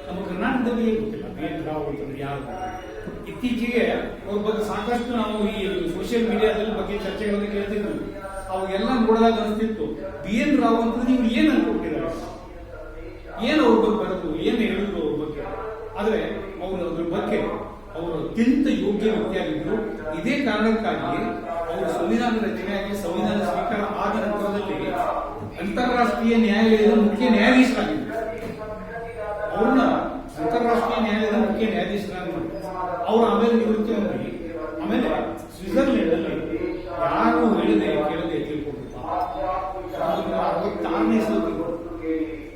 ನಮ್ಮ ಕರ್ನಾಟಕದಲ್ಲಿ ಗೊತ್ತಿಲ್ಲ BN ರಾವ್ ಅಂತಂದ್ರೆ ಯಾರು. ಇತ್ತೀಚೆಗೆ ಅವ್ರ ಬಗ್ಗೆ ಸಾಕಷ್ಟು ನಾವು ಈ ಸೋಷಿಯಲ್ ಮೀಡಿಯಾದಲ್ಲಿ ಬಗ್ಗೆ ಚರ್ಚೆಗಳನ್ನು ಕೇಳ್ತಿದ್ವಿ. ಅವಾಗೆಲ್ಲ ನೋಡಿದಾಗ ಅನಿಸ್ತಿತ್ತು BN ರಾವ್ ಅಂತಂದ್ರೆ ಇವ್ರು ಏನ್ ಅನ್ಕೊಟ್ಟಿದ್ದಾರೆ, ಏನ್ ಅವ್ರ ಬಗ್ಗೆ ಬರೋದು, ಏನ್ ಹೇಳಿದ್ರು ಅವ್ರ ಬಗ್ಗೆ. ಆದ್ರೆ ಅವರು ಅದ್ರ ಬಗ್ಗೆ ಅವರು ಅತ್ಯಂತ ಯೋಗ್ಯ ವ್ಯಕ್ತಿಯಾಗಿದ್ರು. ಇದೇ ಕಾರಣಕ್ಕಾಗಿ ಅವರು ಸಂವಿಧಾನ ರಚನೆಯಾಗಿ ಸಂವಿಧಾನ ಸ್ವೀಕಾರ ಆದ ನಂತರದಲ್ಲಿ ಅಂತಾರಾಷ್ಟ್ರೀಯ ನ್ಯಾಯಾಲಯದ ಮುಖ್ಯ ನ್ಯಾಯಾಧೀಶರಾಗಿದ್ದರು. ಅವ್ರನ್ನ ಅಂತಾರಾಷ್ಟ್ರೀಯ ನ್ಯಾಯಾಲಯದ ಮುಖ್ಯ ನ್ಯಾಯಾಧೀಶರಾಗಿ ಅವರು ಆಮೇಲೆ ನಿವೃತ್ತಿ ಹೊಂದಿ ಆಮೇಲೆ ಸ್ವಿಟ್ಜರ್ಲೆಂಡ್ ಅಲ್ಲಿ ಯಾರು ಹೇಳಿದೆ ಕೇಳದೆ ತಿಳ್ಕೊಬೇಕು. 66ನೇ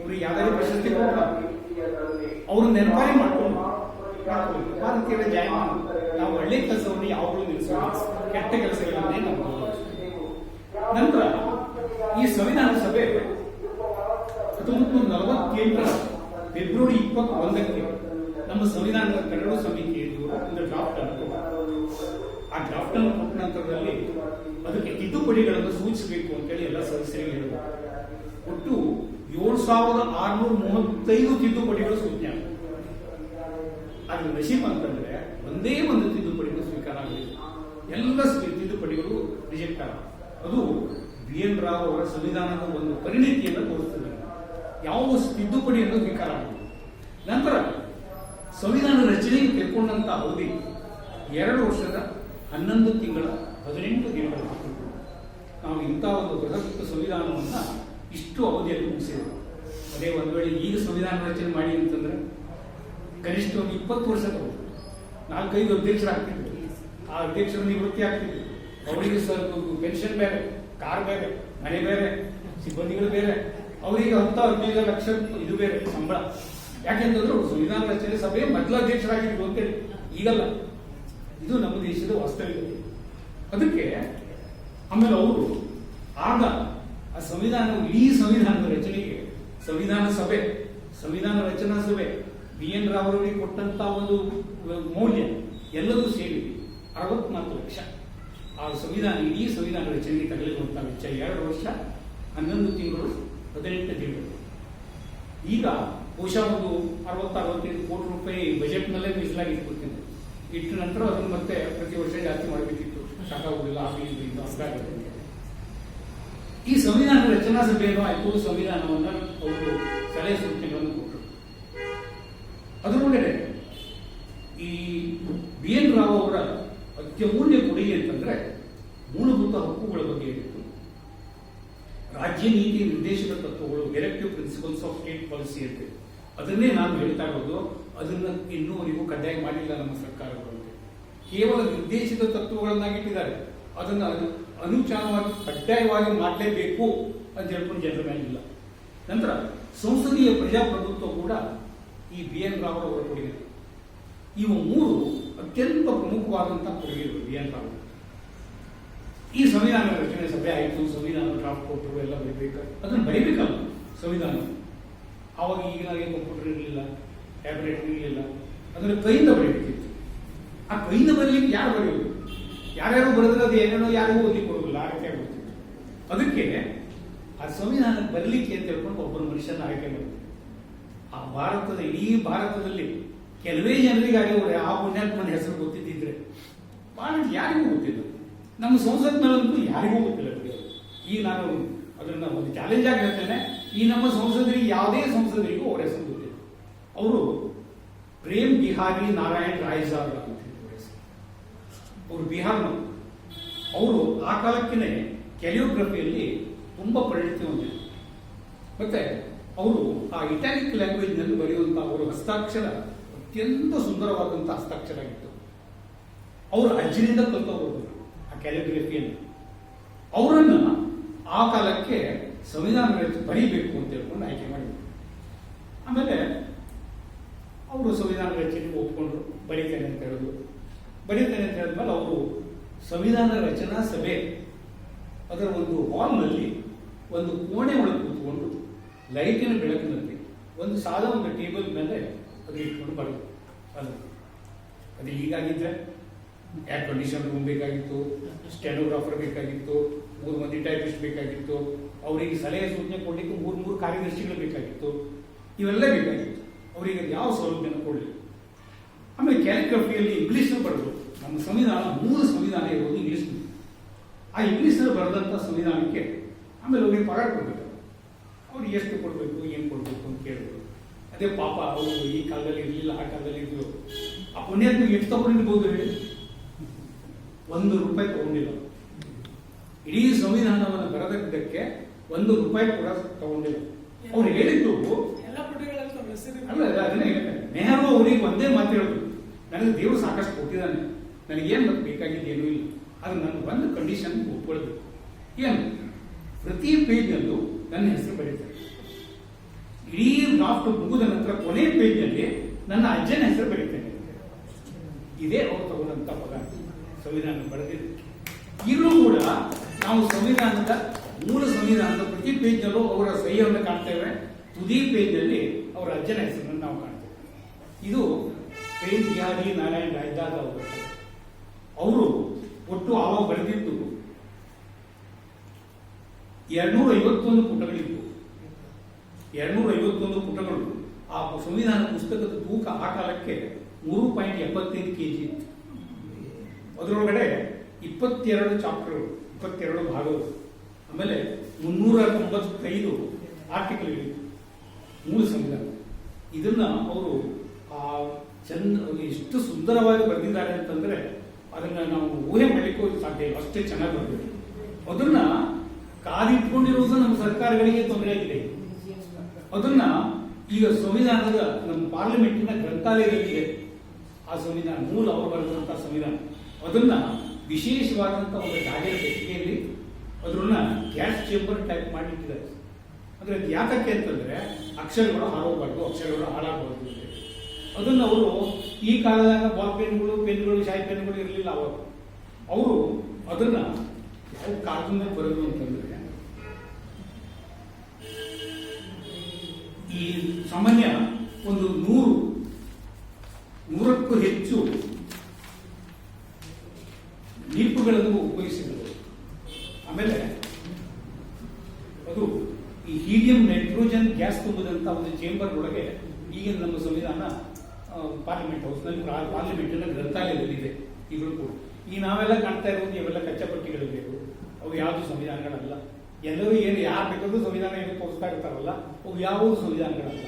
ಅವ್ರಿಗೆ ಯಾವ್ದಾದ್ರು ಪ್ರಶಸ್ತಿ ಕೊಡಲ್ಲ. ಅವ್ರ ನೆನಪಾರಿ ಮಾಡ್ಕೊಂಡು ಭಾರತೀಯರ ಜಾಯಮಾನ ನಾವು ಒಳ್ಳೆ ಕೆಲಸವನ್ನು ಯಾವಾಗಲೂ ನಿಲ್ಲಿಸೋದು, ಕೆಟ್ಟ ಕೆಲಸಗಳನ್ನೇ ನಾವು ನಂತರ ಈ ಸಂವಿಧಾನ ಸಭೆ 1947 ಫೆಬ್ರವರಿ 21ಕ್ಕೆ ನಮ್ಮ ಸಂವಿಧಾನದ ಕರಡು ಸಮಿತಿಯಲ್ಲಿ ಒಂದು ಡ್ರಾಫ್ಟ್ ಅನ್ನು ಆ ಡ್ರಾಫ್ಟ್ ಅನ್ನು ಕೊಟ್ಟ ನಂತರದಲ್ಲಿ ಅದಕ್ಕೆ ತಿದ್ದುಪಡಿಗಳನ್ನು ಸೂಚಿಸಬೇಕು ಅಂತೇಳಿ ಎಲ್ಲ ಸದಸ್ಯರಿಗೆ ಹೇಳಿದರು. ಒಟ್ಟು 7635 ತಿದ್ದುಪಡಿಗಳು ಸೂಚನೆ ಆಗಿದೆ. ಆದ್ರೆ ನಶೀಬ್ ಅಂತಂದ್ರೆ ಒಂದೇ ಒಂದು ತಿದ್ದುಪಡಿಗಳು ಸ್ವೀಕಾರ ಆಗಲಿಲ್ಲ. ಎಲ್ಲ ತಿದ್ದುಪಡಿಗಳು ರಿಜೆಕ್ಟ್ ಆಗ. ಅದು BN ರಾವ್ ಅವರ ಸಂವಿಧಾನದ ಒಂದು ಪರಿಣಿತಿಯನ್ನು ತೋರಿಸ್ತದೆ. ಯಾವ ತಿದ್ದುಪಡಿಯನ್ನು ಸ್ವೀಕಾರ ಆಗಲಿಲ್ಲ. ನಂತರ ಸಂವಿಧಾನ ರಚನೆಗೆ ತೆಗೆದುಕೊಂಡಂತ ಅವಧಿ 2 ವರ್ಷದ 11 ತಿಂಗಳ 18 ದಿನಗಳ. ನಾವು ಇಂಥ ಒಂದು ಬೃಹತ್ ಸಂವಿಧಾನವನ್ನ ಇಷ್ಟು ಅವಧಿಯಲ್ಲಿ ಮುಗಿಸಿದ್ದೇವೆ. ಅದೇ ಒಂದು ವೇಳೆ ಈಗ ಸಂವಿಧಾನ ರಚನೆ ಮಾಡಿ ಅಂತಂದ್ರೆ ಕನಿಷ್ಠ ಒಂದು 20 ವರ್ಷ ತಗೊಂಡು 4-5 ಅಧ್ಯಕ್ಷರಾಗ್ತಿದ್ರು. ಆ ಅಧ್ಯಕ್ಷರು ನಿವೃತ್ತಿ ಆಗ್ತಿದ್ರು. ಅವರಿಗೆ ಪೆನ್ಷನ್ ಬೇರೆ, ಕಾರ್ ಬೇರೆ, ಮನೆ ಬೇರೆ, ಸಿಬ್ಬಂದಿಗಳು ಬೇರೆ, ಅವರಿಗೆ 10-15 ಲಕ್ಷ ಇದು ಬೇರೆ ಸಂಬಳ. ಯಾಕೆಂತಂದ್ರೆ ಅವರು ಸಂವಿಧಾನ ರಚನೆ ಸಭೆಯ ಮೊದಲ ಅಧ್ಯಕ್ಷರಾಗಿದ್ರು ಅಂತೇಳಿ. ಈಗಲ್ಲ. ಇದು ನಮ್ಮ ದೇಶದ ವಾಸ್ತವಿಕತೆ. ಅದಕ್ಕೆ ಆಮೇಲೆ ಅವರು ಆಗ ಆ ಸಂವಿಧಾನ ಈ ಸಂವಿಧಾನದ ರಚನೆಗೆ ಸಂವಿಧಾನ ರಚನಾ ಸಭೆ BN ರಾವ್ ಅವರಿಗೆ ಕೊಟ್ಟಂತ ಒಂದು ಮೌಲ್ಯ ಎಲ್ಲದೂ ಸೇರಿ 64 ಲಕ್ಷ. ಆ ಇಡೀ ಸಂವಿಧಾನ ರಚನೆಗೆ ತಗಲಿರುವಂತಹ ವೆಚ್ಚ 2 ವರ್ಷ 11 ತಿಂಗಳು 18 ದಿನಗಳು. ಈಗ ಬಹುಶಃ ಒಂದು 60-65 ಕೋಟಿ ರೂಪಾಯಿ ಬಜೆಟ್ನಲ್ಲೇ ಮೀಸಲಾಗಿ ಇಟ್ಕೊಳ್ತೀನಿ. ಇಟ್ಟ ನಂತರ ಅದನ್ನು ಮತ್ತೆ ಪ್ರತಿ ವರ್ಷ ಜಾಸ್ತಿ ಮಾಡಬೇಕಿತ್ತು. ಸಾಕಾಗುವುದಿಲ್ಲ. ಈ ಸಂವಿಧಾನ ರಚನಾ ಸಭೆಯನ್ನು ಆಯ್ತು. ಸಂವಿಧಾನವನ್ನು ಅವರು ಸಲಹೆ ಸೂಚನೆಗಳನ್ನು ಕೊಟ್ಟರು. ಅದರೊಳಗಡೆ ಈ BN ರಾವ್ ಅವರ ಅತ್ಯಮೂಲ್ಯ ಕೊಡುಗೆ ಅಂತಂದ್ರೆ ಮೂಲಭೂತ ಹಕ್ಕುಗಳ ಬಗ್ಗೆ ಇತ್ತು. ರಾಜ್ಯ ನೀತಿ ನಿರ್ದೇಶಕ ತತ್ವಗಳು, directive principles of state policy ಅಂತ, ಅದನ್ನೇ ನಾನು ಹೇಳ್ತಾ ಇರೋದು. ಅದನ್ನ ಇನ್ನೂವರೆಗೂ ಕಡ್ಡಾಯ ಮಾಡಿಲ್ಲ ನಮ್ಮ ಸರ್ಕಾರಗಳು. ಕೇವಲ ನಿರ್ದೇಶಿತ ತತ್ವಗಳನ್ನಾಗಿಟ್ಟಿದ್ದಾರೆ. ಅದನ್ನು ಅನುಚಾರವಾಗಿ ಕಡ್ಡಾಯವಾಗಿ ಮಾಡಲೇಬೇಕು ಅಂತ ಹೇಳ್ಕೊಂಡು ಜನರ ಮೇಲೆ ಇಲ್ಲ. ನಂತರ ಸಂಸದೀಯ ಪ್ರಜಾಪ್ರಭುತ್ವ ಕೂಡ ಈ BN ರಾವ್ ಅವರ ಕೊಡುಗೆ. ಇವು 3 ಅತ್ಯಂತ ಪ್ರಮುಖವಾದಂತಹ ಕೊಡುಗೆಗಳು BN ರಾವ್. ಈ ಸಂವಿಧಾನ ರಚನೆ ಸಭೆ ಆಯಿತು. ಸಂವಿಧಾನ ಡ್ರಾಫ್ಟ್ ಕೊಟ್ಟರು, ಎಲ್ಲ ಬರೀಬೇಕು. ಅದನ್ನು ಬರೀಬೇಕಲ್ಲ ಸಂವಿಧಾನ. ಆವಾಗ ಈಗಿನ ಕಂಪ್ಯೂಟರ್ ಇರಲಿಲ್ಲ, ಟ್ಯಾಬ್ಲೆಟ್ ಇರಲಿಲ್ಲ. ಅದನ್ನು ಕೈಯಿಂದ ಬರೀಬೇಕಿತ್ತು. ಆ ಕೈಯಿಂದ ಬರಲಿಕ್ಕೆ ಯಾರು ಬರೆಯೋದು? ಯಾರ್ಯಾರು ಬರೆದ್ರೆ ಅದು ಏನೇನೋ ಯಾರಿಗೂ ಓದಲಿಕ್ಕೆ ಕೊಡೋದಿಲ್ಲ. ಆ ರೀತಿ ಆಗುತ್ತೆ. ಅದಕ್ಕೆ ಆ ಸಂವಿಧಾನ ಬರಲಿಕ್ಕೆ ಅಂತ ಹೇಳ್ಕೊಂಡು ಒಬ್ಬರು ಮನುಷ್ಯನ ಆಯ್ಕೆ ಮಾಡಿದ್ರು. ಆ ಇಡೀ ಭಾರತದಲ್ಲಿ ಕೆಲವೇ ಜನರಿಗಾಗಿ ಆ ಪುಣ್ಯಾತ್ಮನ ಹೆಸರು ಗೊತ್ತಿದ್ದಿದ್ರೆ ಬಹಳ ಯಾರಿಗೂ ಗೊತ್ತಿಲ್ಲ. ನಮ್ಮ ಸಂಸತ್ನಲ್ಲಂತೂ ಯಾರಿಗೂ ಗೊತ್ತಿಲ್ಲ. ಈಗ ನಾನು ಅದನ್ನ ಒಂದು ಚಾಲೆಂಜ್ ಆಗಿ ಹೇಳ್ತೇನೆ. ಈ ನಮ್ಮ ಸಂಸದರಿಗೆ ಯಾವುದೇ ಸಂಸದರಿಗೂ ಅವರ ಹೆಸರು ಗೊತ್ತಿಲ್ಲ. ಅವರು ಪ್ರೇಮ್ ಬಿಹಾರಿ ನಾರಾಯಣ್ ರಾಯ್ಜಾರ್ ಅಂತ ಅವರು ಬಿಹಾರ್ನವರು. ಅವರು ಆ ಕಾಲಕ್ಕಿನೇ ಕ್ಯಾಲಿಯೋಗ್ರಫಿಯಲ್ಲಿ ತುಂಬಾ ಪರಿಣಿತಿ ಹೊಂದಿದ್ರು. ಮತ್ತೆ ಅವರು ಆ ಇಟಾಲಿಕ್ ಲ್ಯಾಂಗ್ವೇಜ್ ನಲ್ಲಿ ಬರೆಯುವಂತಹ ಅವರ ಹಸ್ತಾಕ್ಷರ ಅತ್ಯಂತ ಸುಂದರವಾದಂತಹ ಹಸ್ತಾಕ್ಷರ ಆಗಿತ್ತು. ಅವರು ಅಜ್ಜನಿಂದ ಕಲ್ತವರು ಆ ಕ್ಯಾಲಿಗ್ರಫಿಯನ್ನು. ಅವರನ್ನ ಆ ಕಾಲಕ್ಕೆ ಸಂವಿಧಾನ ಬರೀಬೇಕು ಅಂತ ಹೇಳ್ಕೊಂಡು ಆಯ್ಕೆ ಮಾಡಿದ್ರು. ಆಮೇಲೆ ಅವರು ಸಂವಿಧಾನ ರಚನೆಗೆ ಒಪ್ಪಿಕೊಂಡ್ರು. ಬರೀತೇನೆ ಅಂತ ಹೇಳಿದ್ರು. ಬರೀತೇನೆ ಅಂತ ಹೇಳಿದ್ಮೇಲೆ ಅವರು ಸಂವಿಧಾನ ರಚನಾ ಸಭೆ ಅದರ ಒಂದು ಹಾಲ್ನಲ್ಲಿ ಒಂದು ಕೋಣೆ ಒಳಗೆ ಕೂತ್ಕೊಂಡು ಲೈಟಿನ ಬೆಳಕಿನಲ್ಲಿ ಒಂದು ಟೇಬಲ್ ಮೇಲೆ ಅದು ಇಟ್ಕೊಂಡು ಬರೋದು. ಅದು ಹೀಗಾಗಿದ್ರೆ ಏರ್ ಕಂಡೀಷನ್ ರೂಮ್ ಬೇಕಾಗಿತ್ತು, ಸ್ಟೆನೋಗ್ರಾಫರ್ ಬೇಕಾಗಿತ್ತು, 3 ಮಂದಿ ಟೈಪಿಸ್ಟ್ ಬೇಕಾಗಿತ್ತು, ಅವರಿಗೆ ಸಲಹೆ ಸೂಚನೆ ಕೊಡಲಿಕ್ಕೆ 3 ಕಾರ್ಯದರ್ಶಿಗಳು ಬೇಕಾಗಿತ್ತು. ಇವೆಲ್ಲ ಬೇಕಾಗಿತ್ತು. ಅವರಿಗೆ ಯಾವ ಸೌಲಭ್ಯನ ಕೊಡಲಿ. ಆಮೇಲೆ ಕ್ಯಾಲಿಗ್ರಫಿಯಲ್ಲಿ ಇಂಗ್ಲೀಷ್ನ ಬರೆದು ನಮ್ಮ ಸಂವಿಧಾನ, ಮೂಲ ಸಂವಿಧಾನ ಇರೋದು ಇಂಗ್ಲೀಷ್. ಆ ಇಂಗ್ಲೀಷ್ನಲ್ಲಿ ಬರೆದಂಥ ಸಂವಿಧಾನಕ್ಕೆ ಆಮೇಲೆ ಅವ್ರಿಗೆ ಪಗಾರ ಕೊಡಬೇಕು. ಅವ್ರಿಗೆ ಎಷ್ಟು ಕೊಡಬೇಕು, ಏನು ಕೊಡಬೇಕು ಅಂತ ಕೇಳಿದ್ರು. ಅದೇ ಪಾಪ ಅವರು ಈ ಕಾಲದಲ್ಲಿ ಇರಲಿಲ್ಲ, ಆ ಕಾಲದಲ್ಲಿ ಇದ್ರು. ಆ ಪುಣ್ಯಾತ್ಮ ಎಷ್ಟು ತಗೊಂಡಿರ್ಬೋದು ಹೇಳಿ? 1 ರೂಪಾಯಿ ತಗೊಂಡಿಲ್ಲ. ಇಡೀ ಸಂವಿಧಾನವನ್ನು ಬರೆದಿದ್ದಕ್ಕೆ 1 ರೂಪಾಯಿ ಕೂಡ ತಗೊಂಡಿಲ್ಲ. ಅವ್ರು ಹೇಳಿದ್ದು ಅಲ್ಲ, ಅದನ್ನೇ ಹೇಳ್ತಾರೆ. ನೆಹರು ಅವರಿಗೆ ಒಂದೇ ಮಾತು ಹೇಳಿದ್ರು, ನನಗೆ ದೇವರು ಸಾಕಷ್ಟು ಕೊಟ್ಟಿದ್ದಾನೆ, ನನಗೇನು ಬೇಕಾಗಿದ್ದೇನೂ ಇಲ್ಲ, ಅದು ನನ್ನ ಒಂದು ಕಂಡೀಷನ್ ಒಪ್ಕೊಳ್ಬೇಕು. ಏನು? ಪ್ರತಿ ಪೇಜ್ನಲ್ಲೂ ನನ್ನ ಹೆಸರು ಬರೀತಾರೆ. ಇಡೀ ಡ್ರಾಫ್ಟ್ ಮುಗಿದ ನಂತರ ಕೊನೆ ಪೇಜ್ನಲ್ಲಿ ನನ್ನ ಅಜ್ಜನ ಹೆಸರು ಬರೀತೇನೆ. ಇದೇ ಅವ್ರು ತಗೊಂಡಂತ ಪದ ಸಂವಿಧಾನ ಬರೆದಿದೆ. ಈಗಲೂ ಕೂಡ ನಾವು ಸಂವಿಧಾನದ, ಮೂಲ ಸಂವಿಧಾನದ ಪ್ರತಿ ಪೇಜ್ನಲ್ಲೂ ಅವರ ಸಹಿಯನ್ನು ಕಾಣ್ತೇವೆ. ತುದಿ ಪೇಜ್ನಲ್ಲಿ ಅವರ ಅಜ್ಜನ ಹೆಸರನ್ನು ನಾವು ಕಾಣ್ತೇವೆ. ಇದು ಪ್ರೇಮ್ ಬಿಹಾರಿ ನಾರಾಯಣ್ ರಾಯ್ದಾದ ಅವರು ಒಟ್ಟು ಆವಾಗ ಬರೆದಿದ್ದು 251 ಪುಟಗಳಿತ್ತು. 251 ಪುಟಗಳು. ಆ ಸಂವಿಧಾನ ಪುಸ್ತಕದ ತೂಕ ಆ ಕಾಲಕ್ಕೆ 3.75 kg ಇತ್ತು. ಅದರೊಳಗಡೆ 22 ಚಾಪ್ಟರ್ಗಳು, 22 ಭಾಗಗಳು, ಆಮೇಲೆ 395 ಆರ್ಟಿಕಲ್ಗಳಿತ್ತು ಮೂಲ ಸಂವಿಧಾನ. ಇದನ್ನ ಅವರು ಎಷ್ಟು ಸುಂದರವಾಗಿ ಬರೆದಿದ್ದಾರೆ ಅಂತಂದ್ರೆ ಅದನ್ನ ನಾವು ಊಹೆ ಮಾಡಲಿಕ್ಕೂ ಸಾಧ್ಯ ಇಲ್ಲ, ಅಷ್ಟೇ ಚೆನ್ನಾಗಿ ಬರೆದಿದೆ. ಅದನ್ನ ಕಾದಿಟ್ಕೊಂಡಿರುವುದು ನಮ್ಮ ಸರ್ಕಾರಗಳಿಗೆ ತೊಂದರೆ ಆಗಿದೆ. ಅದನ್ನ ಈಗ ಸಂವಿಧಾನದ ನಮ್ಮ ಪಾರ್ಲಿಮೆಂಟಿನ ಗ್ರಂಥಾಲಯದಲ್ಲಿದೆ. ಆ ಸಂವಿಧಾನ ಮೂಲ ಅವರು ಬರೆದಂತಹ ಸಂವಿಧಾನ, ಅದನ್ನ ವಿಶೇಷವಾದಂತಹ ಒಂದು ಕಾಗದ ಪೆಟ್ಟಿಗೆಯಲ್ಲಿ ಅದನ್ನ ಗ್ಯಾಸ್ ಚೇಂಬರ್ ಟೈಪ್ ಮಾಡಿಟ್ಟಿದ್ದಾರೆ. ಅಂದ್ರೆ ಯಾತಕ್ಕೆ ಅಂತಂದ್ರೆ ಅಕ್ಷರಗಳು ಹಾಳಾಗಬಾರ್ದು, ಅಕ್ಷರಗಳು ಹಾಳಾಗಬಾರ್ದು. ಅದನ್ನ ಅವರು ಈ ಕಾಲದಾಗ ಬಾಲ್ ಪೆನ್ಗಳು, ಶಾಯಿ ಪೆನ್ಗಳು ಇರಲಿಲ್ಲ ಅವಾಗ. ಅವರು ಅದನ್ನ ಯಾವ ಕಾಗದದಲ್ಲಿ ಬರೋದು ಅಂತಂದ್ರೆ ಈ ಸಾಮಾನ್ಯ ಒಂದು 100ಕ್ಕೂ ಹೆಚ್ಚು ನೀಪುಗಳನ್ನು ಉಪಯೋಗಿಸಿದರು. ಆಮೇಲೆ ಅದು ಈ ಹೀಲಿಯಂ ನೈಟ್ರೋಜನ್ ಗ್ಯಾಸ್ ತುಂಬುದಂತ ಒಂದು ಚೇಂಬರ್ ಒಳಗೆ ಈಗಿನ ನಮ್ಮ ಸಂವಿಧಾನ ಪಾರ್ಲಿಮೆಂಟ್ ಹೌಸ್ನಲ್ಲಿ, ಪಾರ್ಲಿಮೆಂಟಿನ ಗ್ರಂಥಾಲಯದಲ್ಲಿದೆ ಈಗಲೂ ಕೂಡ. ಈ ನಾವೆಲ್ಲ ಕಾಣ್ತಾ ಇರೋದು ಇವೆಲ್ಲ ಕಚ್ಚಾಪಟ್ಟಿಗಳಿರಬೇಕು, ಅವು ಯಾವುದು ಸಂವಿಧಾನಗಳಲ್ಲ. ಎಲ್ಲರೂ ಏನು ಯಾರು ಬೇಕಾದ್ರೂ ಸಂವಿಧಾನ ಏನು ತೋರಿಸ್ತಾ ಇರ್ತಾರಲ್ಲ, ಅವು ಯಾವುದು ಸಂವಿಧಾನಗಳಲ್ಲ.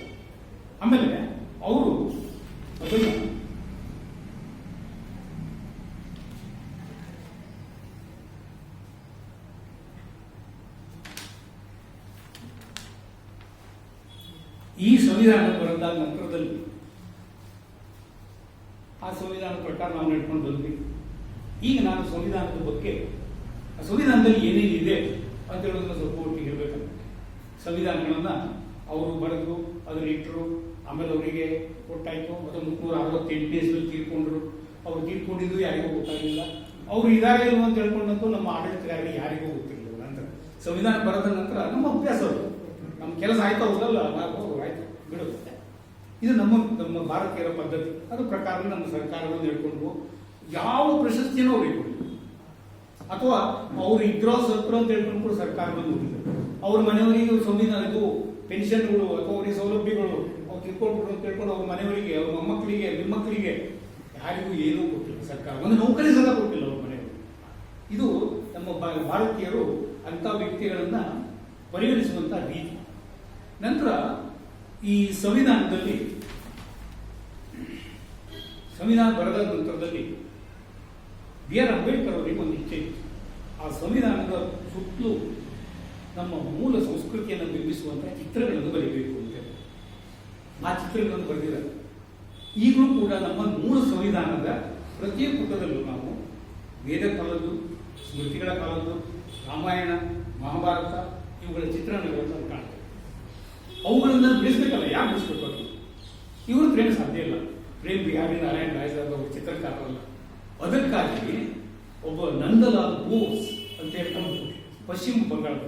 ಆಮೇಲೆ ಅವರು ಅದನ್ನ ಈ ಸಂವಿಧಾನ ಬರೆದಾದ ನಂತರದಲ್ಲಿ ಆ ಸಂವಿಧಾನದ ಪ್ರಕಾರ ನಾವು ನಡ್ಕೊಂಡು ಬಂದ್ವಿ. ಈಗ ನಾನು ಸಂವಿಧಾನದ ಬಗ್ಗೆ, ಸಂವಿಧಾನದಲ್ಲಿ ಏನೇನಿದೆ ಅಂತ ಹೇಳೋದನ್ನ ಸ್ವಲ್ಪ ಒಟ್ಟಿಗೆ ಹೇಳ್ಬೇಕಂತ. ಸಂವಿಧಾನಗಳನ್ನ ಅವರು ಬರೆದು ಅದನ್ನ ಇಟ್ಟರು, ಆಮೇಲೆ ಅವರಿಗೆ ಕೊಟ್ಟಾಯ್ತು. 1968 ತೀರ್ಕೊಂಡ್ರು. ಅವ್ರು ತೀರ್ಕೊಂಡಿದ್ದು ಯಾರಿಗೂ ಗೊತ್ತಾಗಲಿಲ್ಲ. ಅವರು ಇದಾರೆ ಇಲ್ವ ಅಂತ ಹೇಳ್ಕೊಂಡಂತೂ ನಮ್ಮ ಆಡಳಿತಗಾರರಿಗೆ ಯಾರಿಗೂ ಗೊತ್ತಿರಲಿಲ್ಲ. ನಂತರ ಸಂವಿಧಾನ ಬರೆದ ನಂತರ ನಮ್ಮ ಅಭ್ಯಾಸ ಅದು, ನಮ್ಮ ಕೆಲಸ ಆಯ್ತಾ ಹೋಗಲ್ಲ, ನಾವು ಆಯ್ತು ಬಿಡೋದು. ಇದು ನಮ್ಮ ಭಾರತೀಯರ ಪದ್ಧತಿ. ಅದ್ರ ಪ್ರಕಾರ ನಮ್ಮ ಸರ್ಕಾರವನ್ನು ಹೇಳ್ಕೊಂಡು ಯಾವ ಪ್ರಶಸ್ತಿನೂ ಅವ್ರಿಗೆ ಕೊಡಲಿ, ಅಥವಾ ಅವ್ರು ಇದ್ರೋ ಸತ್ರು ಅಂತ ಹೇಳ್ಕೊಂಡು ಸರ್ಕಾರವನ್ನು ಹೋಗಿದ್ದಾರೆ. ಅವ್ರ ಮನೆಯವರಿಗೆ ಸಂವಿಧಾನ ಇದು ಪೆನ್ಷನ್ಗಳು ಅಥವಾ ಅವರಿಗೆ ಸೌಲಭ್ಯಗಳು ಅವ್ರು ತಿಳ್ಕೊಟ್ರು ಅಂತ ಹೇಳ್ಕೊಂಡು ಅವ್ರ ಮನೆಯವರಿಗೆ, ಅವ್ರ ಮೊಮ್ಮಕ್ಕಳಿಗೆ, ನಿಮ್ಮಕ್ಕಳಿಗೆ ಯಾರಿಗೂ ಏನೂ ಕೊಟ್ಟಿಲ್ಲ ಸರ್ಕಾರ. ಒಂದು ನೌಕರಿ ಸಹ ಕೊಟ್ಟಿಲ್ಲ ಅವ್ರ ಮನೆಯವರು. ಇದು ನಮ್ಮ ಭಾರತೀಯರು ಅಂತ ವ್ಯಕ್ತಿಗಳನ್ನ ಪರಿಗಣಿಸುವಂತ ರೀತಿ. ನಂತರ ಈ ಸಂವಿಧಾನದಲ್ಲಿ, ಸಂವಿಧಾನ ಬರೆದ ನಂತರದಲ್ಲಿ B.R. ಅಂಬೇಡ್ಕರ್ ಅವರಿಗೆ ಒಂದು ಇಚ್ಛೆ ಇತ್ತು. ಆ ಸಂವಿಧಾನದ ಸುತ್ತಲೂ ನಮ್ಮ ಮೂಲ ಸಂಸ್ಕೃತಿಯನ್ನು ಬಿಂಬಿಸುವಂತಹ ಚಿತ್ರಗಳನ್ನು ಬರೀಬೇಕು ಅಂತ. ಆ ಚಿತ್ರಗಳನ್ನು ಬರೆದಿದ್ದಾರೆ. ಈಗಲೂ ಕೂಡ ನಮ್ಮ ಮೂಲ ಸಂವಿಧಾನದ ಪ್ರತಿ ಪುಟದಲ್ಲೂ ನಾವು ವೇದ ಕಾಲದ್ದು, ಸ್ಮೃತಿಗಳ ಕಾಲದ್ದು, ರಾಮಾಯಣ, ಮಹಾಭಾರತ ಇವುಗಳ ಚಿತ್ರಣಗಳನ್ನು ಕಾಣ್ತೇವೆ. ಅವುಗಳನ್ನ ಬಿಡಿಸ್ಬೇಕಲ್ಲ, ಯಾರು ಬಿಡಿಸ್ಬೇಕು? ಇವರು ಪ್ರೇಮ ಸಾಧ್ಯ ಇಲ್ಲ. ಪ್ರೇಮ್ ಬಿಹಾರಿ ನಾರಾಯಣ್ ರಾಯ್ದಾದ ಅವರು ಚಿತ್ರಕಾರರಲ್ಲ. ಅದಕ್ಕಾಗಿ ಒಬ್ಬ ನಂದಲಾಲ್ ಬೋಸ್ ಅಂತ ಹೇಳ್ಕೊಂಡು ಪಶ್ಚಿಮ ಬಂಗಾಳದ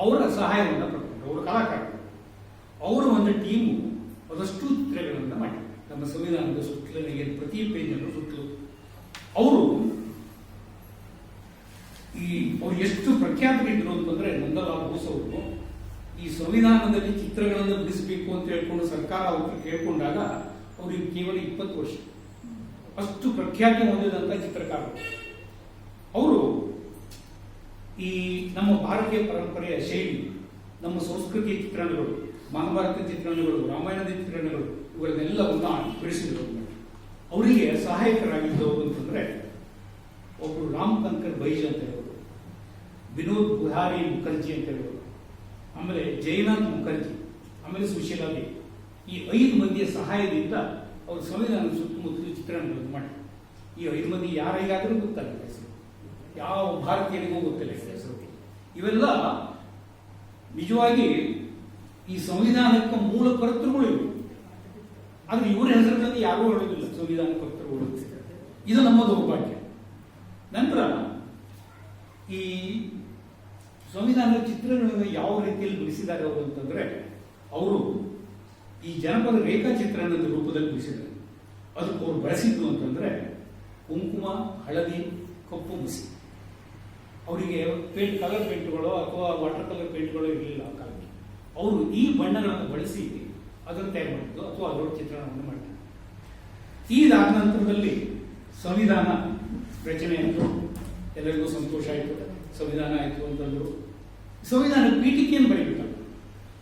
ಅವರ ಸಹಾಯವನ್ನು ಪಡ್ಕೊಂಡು, ಅವರು ಕಲಾಕಾರರು, ಅವರ ಒಂದು ಟೀಮು ಅದಷ್ಟು ಚಿತ್ರಗಳನ್ನು ಮಾಡಿದ್ದಾರೆ ನಮ್ಮ ಸಂವಿಧಾನದ ಸುತ್ತಲಿಗೆ, ಪ್ರತಿ ಪೇಜ್ನಲ್ಲೂ ಸುತ್ತಲೂ. ಅವರು ಅವ್ರು ಎಷ್ಟು ಪ್ರಖ್ಯಾತರಿದ್ರು ಅಂತಂದ್ರೆ, ನಂದಲಾಲ್ ಬೋಸ್ ಅವರು ಈ ಸಂವಿಧಾನದಲ್ಲಿ ಚಿತ್ರಗಳನ್ನು ಬಿಡಿಸಬೇಕು ಅಂತ ಹೇಳ್ಕೊಂಡು ಸರ್ಕಾರ ಅವರು ಕೇಳ್ಕೊಂಡಾಗ ಅವ್ರಿಗೆ ಕೇವಲ 20 ವರ್ಷ. ಅಷ್ಟು ಪ್ರಖ್ಯಾತಿ ಹೊಂದಿದಂತ ಚಿತ್ರಕಾರರು ಅವರು. ಈ ನಮ್ಮ ಭಾರತೀಯ ಪರಂಪರೆಯ ಶೈಲಿ, ನಮ್ಮ ಸಂಸ್ಕೃತಿಯ ಚಿತ್ರಣಗಳು, ಮಹಾಭಾರತ ಚಿತ್ರಣಗಳು, ರಾಮಾಯಣದ ಚಿತ್ರಣಗಳು ಇವುಗಳನ್ನೆಲ್ಲವನ್ನ ಬಿಡಿಸಿದ್ರು. ಅವರಿಗೆ ಸಹಾಯಕರಾಗಿದ್ದವರು ಅಂತಂದ್ರೆ ಒಬ್ಬರು ರಾಮ್ ಕಂಕರ್ ಬೈಜ್ ಅಂತ ಹೇಳೋರು, ವಿನೋದ್ ಬಿಹಾರಿ ಮುಖರ್ಜಿ ಅಂತ ಹೇಳೋರು, ಆಮೇಲೆ ಜಯನಾಥ್ ಮುಖರ್ಜಿ, ಆಮೇಲೆ ಸುಶೀಲಾ ದೇವಿ. ಈ 5 ಮಂದಿಯ ಸಹಾಯದಿಂದ ಅವರು ಸಂವಿಧಾನದ ಸುತ್ತಮುತ್ತಲು ಚಿತ್ರಣಗಳನ್ನು ಮಾಡಿ. ಈ 5 ಮಂದಿ ಯಾರಿಗಾದರೂ ಗೊತ್ತಾಗಲ್ಲ ಹೆಸರು, ಯಾವ ಭಾರತೀಯರಿಗೂ ಗೊತ್ತಿಲ್ಲ ಹೆಸರು. ಇವೆಲ್ಲ ನಿಜವಾಗಿ ಈ ಸಂವಿಧಾನಕ್ಕೆ ಮೂಲ ಕರ್ತೃಗಳು ಇವು. ಆದ್ರೆ ಇವರ ಹೆಸರಿನಲ್ಲಿ ಯಾರೂ ಹೇಳೋದಿಲ್ಲ ಸಂವಿಧಾನ ಕರ್ತೃಗಳು. ಇದು ನಮ್ಮ ದೌರ್ಭಾಗ್ಯ. ನಂತರ ಈ ಸಂವಿಧಾನದ ಚಿತ್ರಗಳನ್ನು ಯಾವ ರೀತಿಯಲ್ಲಿ ಬಿಡಿಸಿದ್ದಾರೆ ಅವರು ಅಂತಂದ್ರೆ, ಅವರು ಈ ಜನಪದ ರೇಖಾಚಿತ್ರಣದ ರೂಪದಲ್ಲಿ ಬಿಡಿಸಿದ್ದಾರೆ. ಅದಕ್ಕೆ ಅವರು ಬಳಸಿದ್ದು ಅಂತಂದ್ರೆ ಕುಂಕುಮ, ಹಳದಿ, ಕಪ್ಪು ಮಸಿ. ಅವರಿಗೆ ಕಲರ್ ಪೇಂಟ್ಗಳು ಅಥವಾ ವಾಟರ್ ಕಲರ್ ಪೇಂಟ್ಗಳು ಇರಲಿಲ್ಲ ಆ ಕಾಲಕ್ಕೆ. ಅವರು ಈ ಬಣ್ಣಗಳನ್ನು ಬಳಸಿ ಅದನ್ನು ತಯಾರು ಮಾಡಿದ್ದು ಅಥವಾ ಅದರ ಚಿತ್ರಣವನ್ನು ಮಾಡಿದ್ರು. ಇದಾದ ನಂತರದಲ್ಲಿ ಸಂವಿಧಾನ ರಚನೆ ಆಯಿತು, ಎಲ್ಲರಿಗೂ ಸಂತೋಷ ಆಯಿತು, ಸಂವಿಧಾನ ಆಯಿತು ಅಂತಂದ್ರು. ಸಂವಿಧಾನ ಪೀಠಿಕೆಯನ್ನು ಬರೀಬೇಕಲ್ಲ,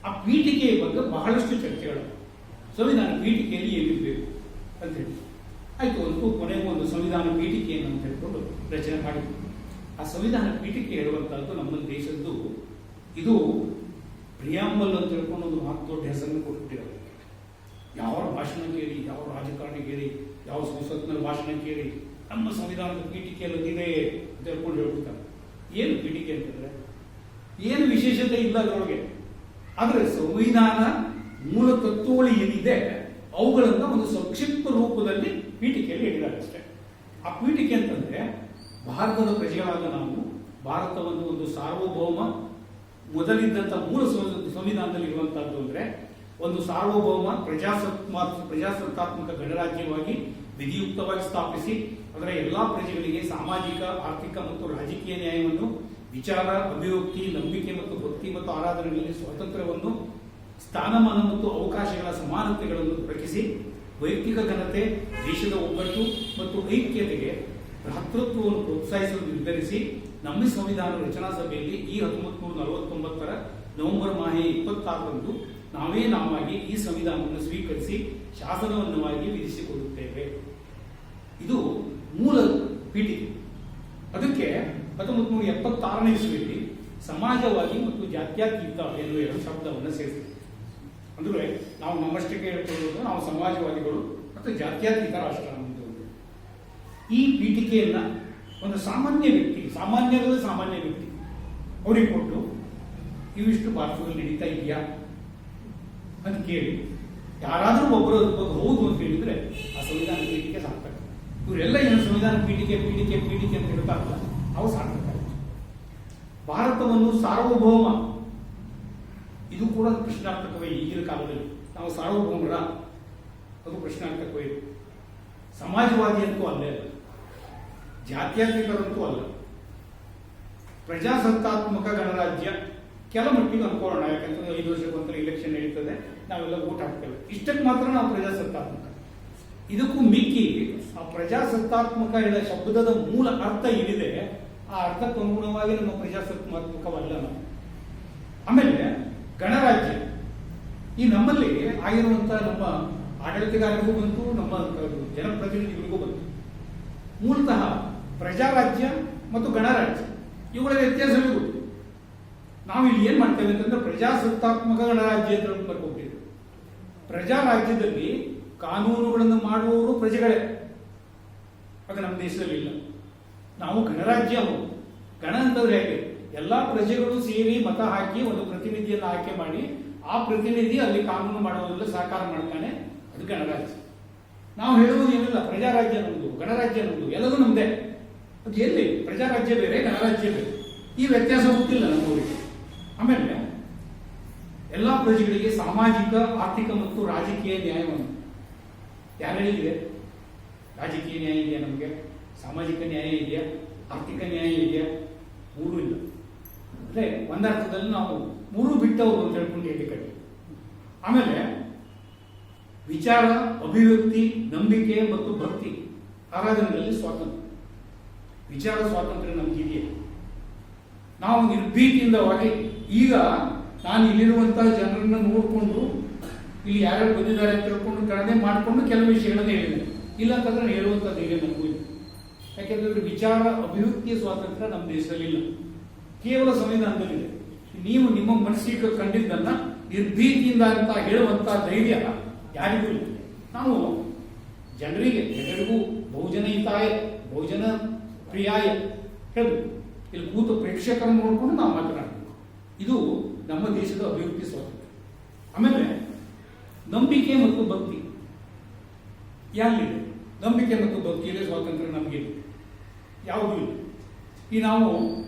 ಆ ಪೀಠಿಕೆಯ ಬಗ್ಗೆ ಬಹಳಷ್ಟು ಚರ್ಚೆಗಳು. ಸಂವಿಧಾನ ಪೀಠಿಕೆಯಲ್ಲಿ ಏನಿರಬೇಕು ಅಂತ ಹೇಳಿ ಆಯ್ತು ಅಂತೂ ಕೊನೆಗೂ ಒಂದು ಸಂವಿಧಾನ ಪೀಠಿಕೆಯನ್ನು ಅಂತ ಹೇಳ್ಕೊಂಡು ರಚನೆ ಮಾಡಿದ್ರು. ಆ ಸಂವಿಧಾನ ಪೀಠಿಕೆ ಹೇಳುವಂತಹದ್ದು ನಮ್ಮ ದೇಶದ್ದು ಇದು ಪ್ರಿಯಾಂಬಲ್ ಅಂತ ಹೇಳ್ಕೊಂಡು ಒಂದು ದೊಡ್ಡ ಹೆಸರನ್ನು ಕೊಟ್ಬಿಟ್ಟಿರೋದು. ಯಾವ ಭಾಷಣ ಕೇಳಿ, ಯಾವ ರಾಜಕಾರಣಿ ಕೇಳಿ, ಯಾವ ಸಂಸತ್ನಲ್ಲಿ ಭಾಷಣ ಕೇಳಿ ನಮ್ಮ ಸಂವಿಧಾನದ ಪೀಠಿಕೆಯಲ್ಲಿ ಇದೆ ಅಂತ ಹೇಳ್ಕೊಂಡು ಹೇಳ್ಬಿಡ್ತಾರೆ. ಏನು ಪೀಠಿಕೆ ಅಂತಂದ್ರೆ ಏನು ವಿಶೇಷತೆ ಇಲ್ಲ ಅದರೊಳಗೆ. ಆದರೆ ಸಂವಿಧಾನ ಮೂಲ ತತ್ವಗಳು ಏನಿದೆ ಅವುಗಳನ್ನ ಒಂದು ಸಂಕ್ಷಿಪ್ತ ರೂಪದಲ್ಲಿ ಪೀಠಿಕೆಯಲ್ಲಿ ಹೇಳಿದ್ದಾರೆ ಅಷ್ಟೇ. ಆ ಪೀಠಿಕೆ ಅಂತಂದ್ರೆ ಭಾರತದ ಪ್ರಜೆಗಳಾದ ನಾವು ಭಾರತವನ್ನು ಒಂದು ಸಾರ್ವಭೌಮ ಮೊದಲಿದ್ದಂಥ ಮೂಲ ಸಂವಿಧಾನದಲ್ಲಿ ಇರುವಂತಹದ್ದು ಅಂದ್ರೆ ಒಂದು ಸಾರ್ವಭೌಮ ಪ್ರಜಾಸತ್ತಾತ್ಮಕ ಗಣರಾಜ್ಯವಾಗಿ ವಿಧಿಯುಕ್ತವಾಗಿ ಸ್ಥಾಪಿಸಿ ಅದರ ಎಲ್ಲಾ ಪ್ರಜೆಗಳಿಗೆ ಸಾಮಾಜಿಕ, ಆರ್ಥಿಕ ಮತ್ತು ರಾಜಕೀಯ ನ್ಯಾಯವನ್ನು, ವಿಚಾರ, ಅಭಿವ್ಯಕ್ತಿ, ನಂಬಿಕೆ ಮತ್ತು ಭಕ್ತಿ ಮತ್ತು ಆರಾಧನೆಗಳಲ್ಲಿ ಸ್ವಾತಂತ್ರ್ಯವನ್ನು, ಸ್ಥಾನಮಾನ ಮತ್ತು ಅವಕಾಶಗಳ ಸಮಾನತೆಗಳನ್ನು ದೊರಕಿಸಿ ವೈಯಕ್ತಿಕ ಘನತೆ, ದೇಶದ ಒಗ್ಗಟ್ಟು ಮತ್ತು ಐಕ್ಯತೆಗೆ ಭ್ರಾತೃತ್ವವನ್ನು ಪ್ರೋತ್ಸಾಹಿಸಲು ನಿರ್ಧರಿಸಿ ನಮ್ಮ ಸಂವಿಧಾನ ರಚನಾ ಸಭೆಯಲ್ಲಿ ಈ 1949 ನವೆಂಬರ್ 26ರಂದು ನಾವಾಗಿ ಈ ಸಂವಿಧಾನವನ್ನು ಸ್ವೀಕರಿಸಿ ಶಾಸನವನ್ನವಾಗಿ ವಿಧಿಸಿಕೊಳ್ಳುತ್ತೇವೆ. ಇದು ಮೂಲ ಪೀಠಿಕೆ. ಅದಕ್ಕೆ 1976ನೇ ಇಸ್ವಿಯಲ್ಲಿ ಸಮಾಜವಾದಿ ಮತ್ತು ಜಾತ್ಯತೀತ ಎನ್ನುವ 2 ಶಬ್ದವನ್ನು ಸೇರಿಸಿದೆ. ಅಂದ್ರೆ ನಾವು ನಮ್ಮಷ್ಟಕ್ಕೆ ಹೇಳ್ಕೊಳ್ಳೋದು ನಾವು ಸಮಾಜವಾದಿಗಳು ಮತ್ತು ಜಾತ್ಯತೀತ ರಾಷ್ಟ್ರ ಅನ್ನೋದು. ಈ ಪೀಠಿಕೆಯನ್ನ ಒಂದು ಸಾಮಾನ್ಯ ವ್ಯಕ್ತಿ ಅವರಿಗೆ ಕೊಟ್ಟು ಇವಿಷ್ಟು ಭಾರತದಲ್ಲಿ ನಡೀತಾ ಇದೆಯಾ ಅಂತ ಕೇಳಿ ಯಾರಾದರೂ ಒಬ್ಬರು ಹೌದು ಅಂತ ಹೇಳಿದ್ರೆ ಆ ಸಂವಿಧಾನ ಪೀಠಿಕೆ ಸಾರ್ಥಕ. ಇವರೆಲ್ಲ ಏನು ಸಂವಿಧಾನ ಪೀಠಿಕೆ ಅಂತ ಹೇಳ್ತಾರಲ್ಲ ಅವು ಸಾರ್ಥಕ. ಭಾರತವನ್ನು ಸಾರ್ವಭೌಮ, ಇದು ಕೂಡ ಪ್ರಶ್ನಾರ್ಥಕವೇ. ಈಗಿನ ಕಾಲದಲ್ಲಿ ನಾವು ಸಾರ್ವಭೌಮರ, ಅದು ಪ್ರಶ್ನಾರ್ಥಕವೇ. ಸಮಾಜವಾದಿ ಅಂತೂ ಅಲ್ಲೇ ಅಲ್ಲ, ಜಾತ್ಯತೀತರಂತೂ ಅಲ್ಲ. ಪ್ರಜಾಸತ್ತಾತ್ಮಕ ಗಣರಾಜ್ಯ ಕೆಲ ಮಟ್ಟಿಗೆ ಅನ್ಕೊಳ್ಳೋಣ, ಯಾಕಂದ್ರೆ 5 ವರ್ಷಕ್ಕೊಂದ್ಸಲ ಇಲೆಕ್ಷನ್ ನಡೀತದೆ, ನಾವೆಲ್ಲ ವೋಟ್ ಹಾಕ್ತೇವೆ, ಇಷ್ಟಕ್ಕೆ ಮಾತ್ರ ನಾವು ಪ್ರಜಾಸತ್ತಾತ್ಮಕ. ಇದಕ್ಕೂ ಮಿಕ್ಕಿ ಆ ಪ್ರಜಾಸತ್ತಾತ್ಮಕ ಹೇಳ ಶಬ್ದದ ಮೂಲ ಅರ್ಥ ಏನಿದೆ ಆ ಅರ್ಥಕ್ಕೆ ಅನುಗುಣವಾಗಿ ನಮ್ಮ ಪ್ರಜಾಸತ್ತಾತ್ಮಕವಲ್ಲ ನಾವು. ಆಮೇಲೆ ಗಣರಾಜ್ಯ ಈ ನಮ್ಮಲ್ಲಿ ಆಗಿರುವಂತಹ ನಮ್ಮ ಆಡಳಿತಗಾರರಿಗೂ ಬಂತು, ನಮ್ಮ ಜನಪ್ರತಿನಿಧಿಗಳಿಗೂ ಬಂತು. ಮೂಲತಃ ಪ್ರಜಾರಾಜ್ಯ ಮತ್ತು ಗಣರಾಜ್ಯ ಇವುಗಳ ವ್ಯತ್ಯಾಸವೇ ಗೊತ್ತು. ನಾವು ಇಲ್ಲಿ ಏನ್ ಮಾಡ್ತೇವೆ ಅಂತಂದ್ರೆ ಪ್ರಜಾಸತ್ತಾತ್ಮಕ ಗಣರಾಜ್ಯ ಅಂತ ಬರ್ಕೊಟ್ಟಿದ್ದೇವೆ. ಪ್ರಜಾರಾಜ್ಯದಲ್ಲಿ ಕಾನೂನುಗಳನ್ನು ಮಾಡುವವರು ಪ್ರಜೆಗಳೇ, ಆಗ ನಮ್ಮ ದೇಶದಲ್ಲಿ ಇಲ್ಲ. ನಾವು ಗಣರಾಜ್ಯ. ಗಣ ಅಂತಂದ್ರೆ ಹೇಗೆ, ಎಲ್ಲಾ ಪ್ರಜೆಗಳು ಸೇರಿ ಮತ ಹಾಕಿ ಒಂದು ಪ್ರತಿನಿಧಿಯನ್ನು ಆಯ್ಕೆ ಮಾಡಿ ಆ ಪ್ರತಿನಿಧಿ ಅಲ್ಲಿ ಕಾನೂನು ಮಾಡುವುದರಲ್ಲಿ ಸಹಕಾರ ಮಾಡ್ತಾನೆ, ಅದು ಗಣರಾಜ್ಯ. ನಾವು ಹೇಳುವುದು ಏನಿಲ್ಲ, ಪ್ರಜಾರಾಜ್ಯ ನಮ್ದು, ಗಣರಾಜ್ಯ ನಮ್ದು, ಎಲ್ಲದೂ ನಮ್ದೇ. ಅದು ಎಲ್ಲಿ ಪ್ರಜಾರಾಜ್ಯ ಬೇರೆ, ಗಣರಾಜ್ಯ ಬೇರೆ, ಈ ವ್ಯತ್ಯಾಸ ಗೊತ್ತಿಲ್ಲ ನಮ್ಮವರಿಗೆ. ಆಮೇಲೆ ಎಲ್ಲಾ ಪ್ರಜೆಗಳಿಗೆ ಸಾಮಾಜಿಕ, ಆರ್ಥಿಕ ಮತ್ತು ರಾಜಕೀಯ ನ್ಯಾಯವನ್ನು ಯಾರಿಗಿದೆ? ರಾಜಕೀಯ ನ್ಯಾಯ ಇದೆಯಾ ನಮಗೆ? ಸಾಮಾಜಿಕ ನ್ಯಾಯ ಇದೆಯಾ? ಆರ್ಥಿಕ ನ್ಯಾಯ ಇದೆಯಾ? ಮೂರೂ ಇಲ್ಲ. ಅಂದ್ರೆ ಒಂದರ್ಥದಲ್ಲಿ ನಾವು ಮೂರು ಬಿಟ್ಟವರು ಅಂತ ಹೇಳ್ಕೊಂಡು ಹೇಳಿ ಕಡೆ. ಆಮೇಲೆ ವಿಚಾರ, ಅಭಿವ್ಯಕ್ತಿ, ನಂಬಿಕೆ ಮತ್ತು ಭಕ್ತಿ ಆರಾಧನೆಗಳಲ್ಲಿ ಸ್ವಾತಂತ್ರ್ಯ, ವಿಚಾರ ಸ್ವಾತಂತ್ರ್ಯ ನಮಗಿದೆಯೇ? ನಾವು ನಿರ್ಭೀತಿಯಿಂದವಾಗಿ ಈಗ ನಾನು ಇಲ್ಲಿರುವಂತಹ ಜನರನ್ನ ನೋಡಿಕೊಂಡು ಇಲ್ಲಿ ಯಾರ್ಯಾರು ಬಂದಿದ್ದಾರೆ ಅಂತ ತಿಳ್ಕೊಂಡು ಗಣನೆ ಮಾಡಿಕೊಂಡು ಕೆಲವು ವಿಷಯಗಳನ್ನ ಹೇಳಿದೆ. ಇಲ್ಲ ಅಂತಂದ್ರೆ ಹೇಳುವಂಥದ್ದು ಹೇಗೆ ನಮಗೂ ಇಲ್ಲ. ಯಾಕೆಂದ್ರೆ ವಿಚಾರ, ಅಭಿವ್ಯಕ್ತಿಯ ಸ್ವಾತಂತ್ರ್ಯ ನಮ್ಮ ದೇಶದಲ್ಲಿ ಇಲ್ಲ, ಕೇವಲ ಸಂವಿಧಾನದಲ್ಲಿದೆ. ನೀವು ನಿಮ್ಮ ಮನಸ್ಸಿಗೆ ಕಂಡಿದ್ದನ್ನ ನಿರ್ಭೀತಿಯಿಂದ ಅಂತ ಹೇಳುವಂತ ಧೈರ್ಯ ಯಾರಿಗೂ ಇಲ್ಲ. ನಾವು ಜನರಿಗೆ ಎಲ್ಲರಿಗೂ ಬಹುಜನ ಹಿತಾಯ, ಬಹುಜನ ಪ್ರಿಯಾಯ ಹೇಳು, ಇಲ್ಲಿ ಕೂತು ಪ್ರೇಕ್ಷಕರನ್ನು ನೋಡಿಕೊಂಡು ನಾವು ಮಾತನಾಡಬೇಕು. ಇದು ನಮ್ಮ ದೇಶದ ಅಭಿವೃದ್ಧಿ ಸ್ವಾತಂತ್ರ್ಯ. ಆಮೇಲೆ ನಂಬಿಕೆ ಮತ್ತು ಭಕ್ತಿ ಯಾರಿದೆ? ನಂಬಿಕೆ ಮತ್ತು ಭಕ್ತಿಯಲ್ಲಿ ಸ್ವಾತಂತ್ರ್ಯ ನಮಗೆ ಯಾವುದೂ ಇಲ್ಲ. ಈ ನಾವು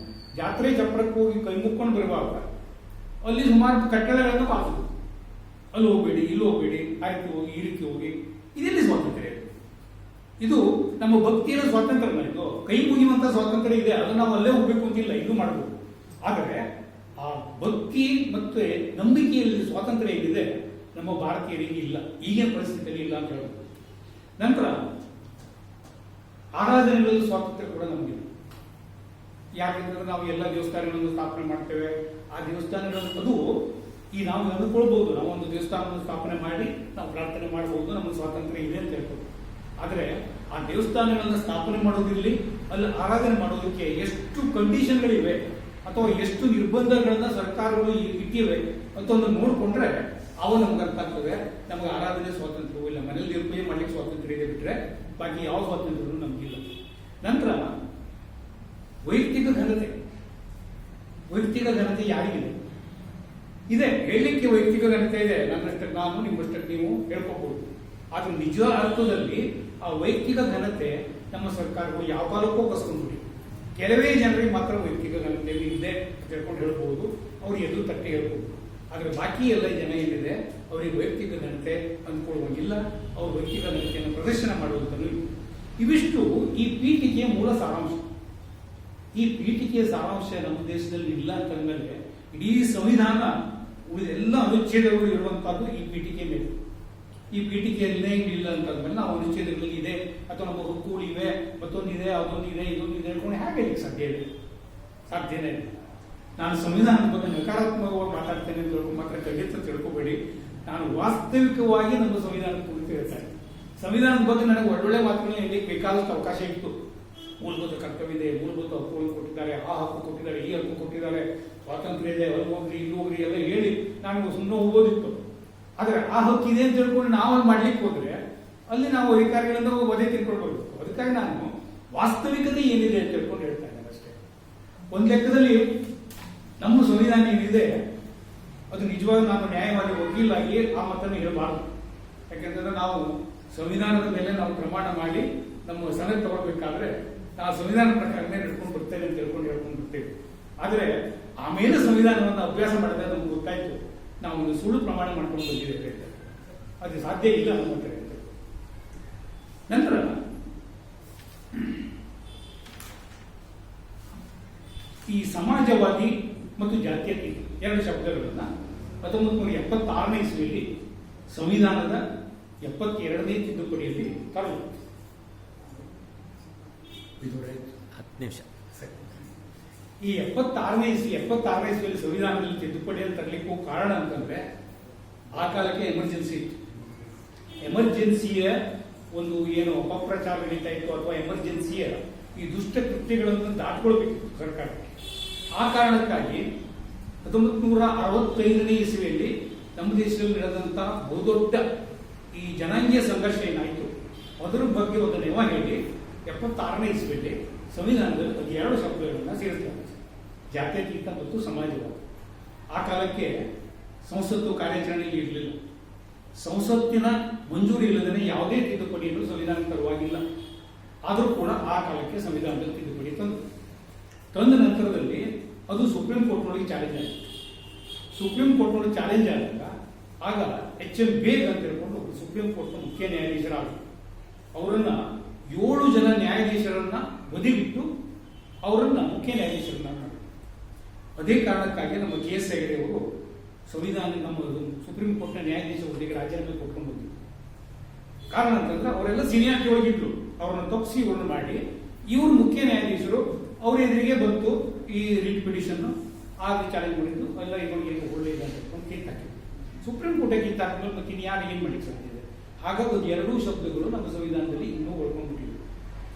ಜಾತ್ರೆ ಚಪ್ರಕ್ಕೆ ಹೋಗಿ ಕೈ ಮುಕ್ಕೊಂಡು ಬರುವಾಗ ಅಲ್ಲಿ ಸುಮಾರು ಕಟ್ಟಡಗಳನ್ನು ಪಾಲಿಸಬೇಕು. ಅಲ್ಲಿ ಹೋಗ್ಬೇಡಿ, ಇಲ್ಲಿ ಹೋಗ್ಬೇಡಿ, ಆಯ್ತು ಹೋಗಿ, ಈ ರೀತಿ ಹೋಗಿ, ಇದೆಲ್ಲಿ ಸ್ವಾತಂತ್ರ್ಯ? ಇದು ನಮ್ಮ ಭಕ್ತಿಯ ಸ್ವಾತಂತ್ರ್ಯ. ಇದು ಕೈ ಮುಗಿಯುವಂತ ಸ್ವಾತಂತ್ರ್ಯ ಇದೆ, ಅದು ನಾವು ಅಲ್ಲೇ ಹೋಗ್ಬೇಕು ಅಂತಿಲ್ಲ, ಇದು ಮಾಡಬಹುದು. ಆದರೆ ಆ ಭಕ್ತಿ ಮತ್ತು ನಂಬಿಕೆಯಲ್ಲಿ ಸ್ವಾತಂತ್ರ್ಯ ಏನಿದೆ ನಮ್ಮ ಭಾರತೀಯರಿಗೆ ಇಲ್ಲ, ಈಗಿನ ಪರಿಸ್ಥಿತಿಯಲ್ಲಿ ಇಲ್ಲ ಅಂತ ಹೇಳ್ಬೋದು. ನಂತರ ಆರಾಧನೆಗಳಲ್ಲಿ ಸ್ವಾತಂತ್ರ್ಯ ಕೂಡ ನಮಗಿಲ್ಲ. ಯಾಕೆಂದ್ರೆ ನಾವು ಎಲ್ಲ ದೇವಸ್ಥಾನಗಳನ್ನು ಸ್ಥಾಪನೆ ಮಾಡ್ತೇವೆ. ಆ ದೇವಸ್ಥಾನಗಳನ್ನು ಅದು ಈ ನಾವು ಅಂದುಕೊಳ್ಬಹುದು, ನಾವು ಒಂದು ದೇವಸ್ಥಾನವನ್ನು ಸ್ಥಾಪನೆ ಮಾಡಿ ನಾವು ಪ್ರಾರ್ಥನೆ ಮಾಡಬಹುದು, ನಮಗೆ ಸ್ವಾತಂತ್ರ್ಯ ಇದೆ ಅಂತ ಹೇಳ್ಬೋದು. ಆದರೆ ಆ ದೇವಸ್ಥಾನಗಳನ್ನು ಸ್ಥಾಪನೆ ಮಾಡೋದಿರಲಿ, ಅಲ್ಲಿ ಆರಾಧನೆ ಮಾಡೋದಕ್ಕೆ ಎಷ್ಟು ಕಂಡೀಷನ್ಗಳಿವೆ ಅಥವಾ ಎಷ್ಟು ನಿರ್ಬಂಧಗಳನ್ನ ಸರ್ಕಾರಗಳು ಇಟ್ಟಿವೆ ಅಂತ ಒಂದು ನೋಡಿಕೊಂಡ್ರೆ ಅವು ನಮ್ಗೆ ಅರ್ಥ ಆಗ್ತದೆ. ನಮಗೆ ಆರಾಧನೆ ಸ್ವಾತಂತ್ರ್ಯವೂ ಇಲ್ಲ, ಮನೇಲಿ ನಿರ್ಭಯ ಮಾಡ್ಲಿಕ್ಕೆ ಸ್ವಾತಂತ್ರ್ಯ ಇದೆ ಬಿಟ್ರೆ ಬಾಕಿ ಯಾವ ಸ್ವಾತಂತ್ರ್ಯವೂ ನಮಗಿಲ್ಲ. ನಂತರ ವೈಯಕ್ತಿಕ ಘನತೆ, ವೈಯಕ್ತಿಕ ಘನತೆ ಯಾರಿಗಿದೆ? ಇದೆ, ಹೇಳಲಿಕ್ಕೆ ವೈಯಕ್ತಿಕ ಘನತೆ ಇದೆ, ನನ್ನಷ್ಟಕ್ಕೆ ನಾನು, ನಿಮ್ಮಷ್ಟಕ್ಕೆ ನೀವು ಹೇಳ್ಕೋಬಹುದು. ಆದ್ರೆ ನಿಜ ಅರ್ಥದಲ್ಲಿ ಆ ವೈಯಕ್ತಿಕ ಘನತೆ ನಮ್ಮ ಸರ್ಕಾರಗಳು ಯಾವ ಕಾಲಕ್ಕೂ ಕಸ್ಕೊಂಡ್ಬಿಡಿ. ಕೆಲವೇ ಜನರಿಗೆ ಮಾತ್ರ ವೈಯಕ್ತಿಕ ಘನತೆಯಲ್ಲಿ ಇದೆ ಅಂತ ಹೇಳ್ಕೊಂಡು ಹೇಳ್ಬಹುದು, ಅವ್ರಿಗೆ ಎದುರು ತಟ್ಟೆ ಹೇಳ್ಬಹುದು. ಆದ್ರೆ ಬಾಕಿ ಎಲ್ಲ ಜನ ಏನಿದೆ ಅವರಿಗೆ ವೈಯಕ್ತಿಕ ಘನತೆ ಅಂದ್ಕೊಳ್ಳುವಂಗಿಲ್ಲ, ಅವ್ರ ವೈಯಕ್ತಿಕ ಘನತೆಯನ್ನು ಪ್ರದರ್ಶನ ಮಾಡುವಂತಲೂ ಇಲ್ಲ. ಇವಿಷ್ಟು ಈ ಪೀಠಿಕೆಯ ಮೂಲ ಸಾರಾಂಶ. ಈ ಪೀಠಿಕೆಯ ಸಾರಾಂಶ ನಮ್ಮ ದೇಶದಲ್ಲಿ ಇಲ್ಲ ಅಂತಂದ್ರೆ ಇಡೀ ಸಂವಿಧಾನ ಉಳಿದ ಎಲ್ಲ ಅನುಚ್ಛೇದಗಳು ಇರುವಂತಹದ್ದು ಈ ಪೀಠಿಕೆ ಮೇಲೆ. ಈ ಪೀಠಿಕೆಯಲ್ಲೇ ಇಲ್ಲ ಅಂತಂದ್ಮೇಲೆ ನಾವು ಅನುಚ್ಛೇದಗಳಲ್ಲಿ ಇದೆ ಅಥವಾ ನಮ್ಮ ಹಕ್ಕುಗಳಿವೆ, ಮತ್ತೊಂದಿದೆ, ಅದೊಂದಿದೆ, ಇದೊಂದಿದೆ ಹೇಳ್ಕೊಂಡು ಹೇಗೆ ಹೇಳಲಿಕ್ಕೆ ಸಾಧ್ಯ ಇದೆ? ಸಾಧ್ಯನೇ ಇಲ್ಲ. ನಾನು ಸಂವಿಧಾನದ ಬಗ್ಗೆ ನಕಾರಾತ್ಮಕವಾಗಿ ಮಾತಾಡ್ತೇನೆ ಅಂತ ಹೇಳ್ಕೊಂಡು ಮಾತ್ರ ಖಂಡಿತ ತಿಳ್ಕೊಬೇಡಿ. ನಾನು ವಾಸ್ತವಿಕವಾಗಿ ನಮ್ಮ ಸಂವಿಧಾನದ ಕುರಿತು ಹೇಳ್ತೇನೆ. ಸಂವಿಧಾನದ ಬಗ್ಗೆ ನನಗೆ ಒಳ್ಳೊಳ್ಳೆ ಮಾತುಗಳನ್ನ ಹೇಳಲಿಕ್ಕೆ ಬೇಕಾದಷ್ಟು ಅವಕಾಶ ಇತ್ತು. ಮೂಲಭೂತ ಕರ್ತವ್ಯ ಇದೆ, ಮೂಲಭೂತ ಹಕ್ಕುಗಳನ್ನು ಕೊಟ್ಟಿದ್ದಾರೆ, ಆ ಹಕ್ಕು ಕೊಟ್ಟಿದ್ದಾರೆ, ಈ ಹಕ್ಕು ಕೊಟ್ಟಿದ್ದಾರೆ, ಸ್ವಾತಂತ್ರ್ಯ ಇದೆ, ಅಲ್ಲಿ ಹೋಗ್ರಿ, ಇಲ್ಲಿ ಹೋಗ್ರಿ ಎಲ್ಲ ಹೇಳಿ ನಾನು ಸುಮ್ಮನೆ ಹೋಗೋದಿತ್ತು. ಆದ್ರೆ ಆ ಹಕ್ಕಿದೆ ಅಂತ ಹೇಳ್ಕೊಂಡು ನಾವಲ್ಲಿ ಮಾಡ್ಲಿಕ್ಕೆ ಹೋದ್ರೆ ಅಲ್ಲಿ ನಾವು ಅಧಿಕಾರಿಗಳಿಂದ ವಧೆ ತಿಳ್ಕೊಳ್ಬಹುದು. ಅದಕ್ಕಾಗಿ ನಾನು ವಾಸ್ತವಿಕತೆ ಏನಿದೆ ಅಂತ ಹೇಳ್ಕೊಂಡು ಹೇಳ್ತಾ ಇದ್ದೇನೆ ಅಷ್ಟೇ. ಒಂದ್ ಲೆಕ್ಕದಲ್ಲಿ ನಮ್ಮ ಸಂವಿಧಾನ ಏನಿದೆ ಅದು ನಿಜವಾಗಿ ನಾನು ನ್ಯಾಯವಾದಿ ವಕೀಲಾಗಿ ಆ ಮತನ್ನು ಹೇಳಬಾರದು. ಯಾಕೆಂತಂದ್ರೆ ನಾವು ಸಂವಿಧಾನದ ಮೇಲೆ ನಾವು ಪ್ರಮಾಣ ಮಾಡಿ ನಮ್ಮ ಸನದ್ ತಗೊಳ್ಬೇಕಾದ್ರೆ ನಾವು ಸಂವಿಧಾನ ಪ್ರಕಾರನೇ ನಡ್ಕೊಂಡು ಬರ್ತೇನೆ ಅಂತ ಹೇಳ್ಕೊಂಡು ಬರ್ತೇವೆ. ಆದ್ರೆ ಆಮೇಲೆ ಸಂವಿಧಾನವನ್ನು ಅಭ್ಯಾಸ ಮಾಡಿದ್ರೆ ನಮ್ಗೆ ಗೊತ್ತಾಯ್ತು ನಾವು ಒಂದು ಸುಳ್ಳು ಪ್ರಮಾಣ ಮಾಡ್ಕೊಂಡು ಬಂದಿದ್ದೇವೆ, ಅದು ಸಾಧ್ಯ ಇಲ್ಲ ನಮ್ಮ ಹತ್ರ. ನಂತರ ಈ ಸಮಾಜವಾದಿ ಮತ್ತು ಜಾತ್ಯತೀತ ಎರಡು ಶಬ್ದಗಳನ್ನ 1976ನೇ ಇಸ್ವಿಯಲ್ಲಿ ಸಂವಿಧಾನದ 72ನೇ ತಿದ್ದುಪಡಿಯಲ್ಲಿ ತರಲಾಯಿತು. ಈ 76ನೇ ಇಸ್ವಿಯಲ್ಲಿ ಸಂವಿಧಾನದಲ್ಲಿ ತಿದ್ದುಪಡಿಯನ್ನು ತರಲಿಕ್ಕೂ ಕಾರಣ ಅಂತಂದ್ರೆ ಆ ಕಾಲಕ್ಕೆ ಎಮರ್ಜೆನ್ಸಿ ಇತ್ತು. ಎಮರ್ಜೆನ್ಸಿಯ ಒಂದು ಏನು ಅಪಪ್ರಚಾರ ನಡೀತಾ ಇತ್ತು ಅಥವಾ ಎಮರ್ಜೆನ್ಸಿಯ ಈ ದುಷ್ಟ ಕೃತ್ಯಗಳನ್ನು ದಾಟ್ಕೊಳ್ಬೇಕಿತ್ತು ಸರ್ಕಾರಕ್ಕೆ. ಆ ಕಾರಣಕ್ಕಾಗಿ 1965ನೇ ಇಸ್ವಿಯಲ್ಲಿ ನಮ್ಮ ದೇಶದಲ್ಲಿ ನಡೆದಂತಹ ಬಹುದೊಡ್ಡ ಈ ಜನಾಂಗೀಯ ಸಂಘರ್ಷ ಏನಾಯಿತು ಅದರ ಬಗ್ಗೆ ಒಂದು ನೆವ ಹೇಳಿ 76ನೇ ಇಸ್ವಿಯಲ್ಲಿ ಸಂವಿಧಾನದಲ್ಲಿ 12 ಶಬ್ದಗಳನ್ನ ಸೇರಿಸಲಾಗಿದೆ, ಜಾತ್ಯತೀತ ಮತ್ತು ಸಮಾಜವಾದ. ಆ ಕಾಲಕ್ಕೆ ಸಂಸತ್ತು ಕಾರ್ಯಾಚರಣೆಯಲ್ಲಿ ಇರಲಿಲ್ಲ. ಸಂಸತ್ತಿನ ಮಂಜೂರಿ ಇಲ್ಲದೇ ಯಾವುದೇ ತಿದ್ದುಪಡಿಯನ್ನು ಸಂವಿಧಾನ ತರುವಾಗಿಲ್ಲ. ಆದರೂ ಕೂಡ ಆ ಕಾಲಕ್ಕೆ ಸಂವಿಧಾನದಲ್ಲಿ ತಿದ್ದುಪಡಿ ತಂದ ನಂತರದಲ್ಲಿ ಅದು ಸುಪ್ರೀಂ ಕೋರ್ಟ್ನೊಳಗೆ ಚಾಲೆಂಜ್ ಆಯಿತು. ಸುಪ್ರೀಂ ಕೋರ್ಟ್ನೊಳಗೆ ಚಾಲೆಂಜ್ ಆದಾಗ ಆಗ HM ಬೇಗ್ ಅಂತ ಹೇಳ್ಕೊಂಡು ಸುಪ್ರೀಂ ಕೋರ್ಟ್ನ ಮುಖ್ಯ ನ್ಯಾಯಾಧೀಶರಾದರು. ಅವರನ್ನ 7 ಜನ ನ್ಯಾಯಾಧೀಶರನ್ನ ಬದಿಗಿಟ್ಟು ಅವರನ್ನ ಮುಖ್ಯ ನ್ಯಾಯಾಧೀಶರನ್ನ ಮಾಡಿದ್ರು. ಅದೇ ಕಾರಣಕ್ಕಾಗಿ ನಮ್ಮ KS ಹೆಗಡೆ ಅವರು ಸಂವಿಧಾನ ನಮ್ಮ ಸುಪ್ರೀಂ ಕೋರ್ಟ್ನ ನ್ಯಾಯಾಧೀಶ ಹುದ್ದೆಗೆ ರಾಜೀನಾಮೆ ಕೊಟ್ಕೊಂಡು ಬಂದಿದ್ರು. ಕಾರಣ ಅಂತಂದ್ರೆ ಅವರೆಲ್ಲ ಸೀನಿಯಾರಿಟಿ ಒಳಗಿದ್ರು, ಅವ್ರನ್ನ ತಪ್ಪಿಸಿ ಇವ್ರನ್ನ ಮಾಡಿ ಇವರು ಮುಖ್ಯ ನ್ಯಾಯಾಧೀಶರು ಅವ್ರ ಎದುರಿಗೆ ಬಂತು ಈ ರಿಟ್ ಪಿಟಿಷನ್ ಆಗ ಚಾಲೆಂಜ್ ಮಾಡಿದ್ದು ಎಲ್ಲ ಇವರಿಗೆ ಒಳ್ಳೆಯದು ಅಂತ ಕಿತ್ತಾಕಿದ್ರು. ಸುಪ್ರೀಂ ಕೋರ್ಟಿಗೆ ಕಿತ್ತಾಕಿದ್ಮೇಲೆ ಮತ್ತೆ ಯಾರು ಏನು ಮಾಡಿಕ್ಕೆ ಸಾಧ್ಯ ಇದೆ? ಹಾಗಾಗಿ ಒಂದು ಎರಡೂ ಶಬ್ದಗಳು ನಮ್ಮ ಸಂವಿಧಾನದಲ್ಲಿ ಇನ್ನೂ ಉಳ್ಕೊಂಡ್ಬಿಟ್ಟಿವೆ.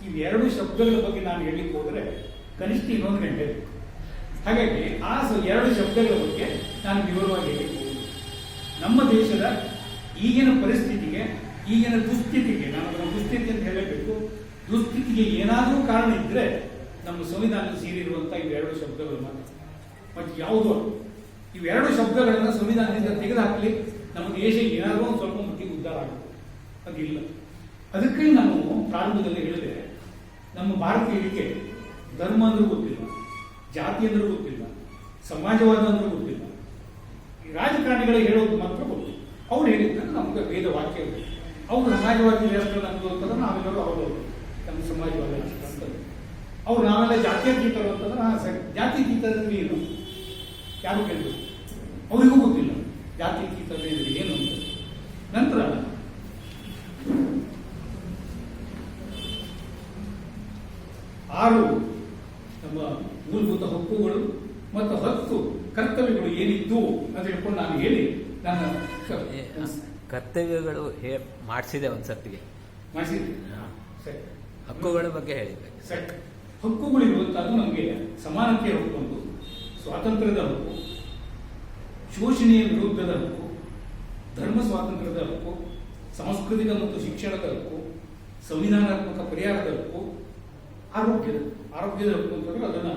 ಇವೆರಡು ಶಬ್ದಗಳ ಬಗ್ಗೆ ನಾನು ಹೇಳಲಿಕ್ಕೆ ಹೋದರೆ ಕನಿಷ್ಠ ಇನ್ನೊಂದು ಗಂಟೆ. ಹಾಗಾಗಿ ಆ ಎರಡು ಶಬ್ದಗಳ ಬಗ್ಗೆ ನಾನು ವಿವರವಾಗಿ ಹೇಳಲಿಕ್ಕೆ ಹೋಗುದು. ನಮ್ಮ ದೇಶದ ಈಗಿನ ಪರಿಸ್ಥಿತಿಗೆ, ಈಗಿನ ದುಸ್ಥಿತಿಗೆ, ನಾನು ಅದನ್ನು ದುಸ್ಥಿತಿ ಅಂತ ಹೇಳಬೇಕು, ದುಸ್ಥಿತಿಗೆ ಏನಾದರೂ ಕಾರಣ ಇದ್ದರೆ ನಮ್ಮ ಸಂವಿಧಾನ ಸೇರಿರುವಂಥ ಇವೆರಡು ಶಬ್ದಗಳು ಮಾತ್ರ. ಮತ್ತು ಯಾವುದೋ ಇವೆರಡು ಶಬ್ದಗಳನ್ನು ಸಂವಿಧಾನದಿಂದ ತೆಗೆದುಹಾಕಲಿ ನಮ್ಮ ದೇಶ ಏನಾದರೂ ಒಂದು ಸ್ವಲ್ಪ ಮಟ್ಟಿಗೆ ಉದ್ಧಾರ ಆಗುತ್ತೆ. ಅದಿಲ್ಲ. ಅದಕ್ಕೆ ನಾನು ಪ್ರಾರಂಭದಲ್ಲಿ ಹೇಳಿದೆ, ನಮ್ಮ ಭಾರತೀಯರಿಗೆ ಧರ್ಮ ಅಂದ್ರೂ ಗೊತ್ತಿಲ್ಲ, ಜಾತಿ ಅಂದ್ರೂ ಗೊತ್ತಿಲ್ಲ, ಸಮಾಜವಾದ ಅಂದ್ರೂ ಗೊತ್ತಿಲ್ಲ. ಈ ರಾಜಕಾರಣಿಗಳಿಗೆ ಹೇಳೋದು ಮಾತ್ರ ಗೊತ್ತು. ಅವ್ರು ಹೇಳಿದ್ರೆ ನಮ್ಗೆ ವೇದ ವಾಕ್ಯ ಇದೆ. ಅವ್ರು ಸಮಾಜವಾದಿ ರಾಷ್ಟ್ರ ನಮ್ದು ಅಂತಂದ್ರೆ ನಾವೆಲ್ಲರೂ ಅವರು ನಮ್ಮ ಸಮಾಜವಾದ ರಾಷ್ಟ್ರ ಅಂತಂದ್ರೆ ಅವ್ರು ನಾವೆಲ್ಲ ಜಾತ್ಯತೀತರು ಅಂತಂದ್ರೆ ಜಾತ್ಯತೀತರಲ್ಲಿ ಏನು ಯಾರು ಕೇಳಿದ್ರು? ಅವರಿಗೂ ಗೊತ್ತಿಲ್ಲ ಜಾತ್ಯತೀತರು ಏನು ಅಂತ. ನಂತರ 6 ನಮ್ಮ ಮೂಲಭೂತ ಹಕ್ಕುಗಳು ಮತ್ತು 10 ಕರ್ತವ್ಯಗಳು ಏನಿದ್ದು ಅಂತ ಹೇಳ್ಕೊಂಡು ನಾನು ಹೇಳಿ ನಾನು ಕರ್ತವ್ಯಗಳು ಮಾಡಿಸಿದೆ ಒಂದ್ಸರ್ತಿಗೆ ಮಾಡಿಸಿದ್ದೆ. ಸರಿ, ಹಕ್ಕುಗಳ ಬಗ್ಗೆ ಹೇಳಿದ್ದೆ. ಸರಿ, ಹಕ್ಕುಗಳು ಇರುವಂತದ್ದು ನಮಗೆ ಸಮಾನತೆಯ ಹಕ್ಕು, ಒಂದು ಸ್ವಾತಂತ್ರ್ಯದ ಹಕ್ಕು, ಶೋಷಣೆಯ ವಿರುದ್ಧದ ಹಕ್ಕು, ಧರ್ಮ ಸ್ವಾತಂತ್ರ್ಯದ ಹಕ್ಕು, ಸಾಂಸ್ಕೃತಿಕ ಮತ್ತು ಶಿಕ್ಷಣದ ಹಕ್ಕು, ಸಂವಿಧಾನಾತ್ಮಕ ಪರಿಹಾರದ ಹಕ್ಕು, ಆರೋಗ್ಯದ ಹಕ್ಕು ಅಂತಂದ್ರೆ ಅದನ್ನ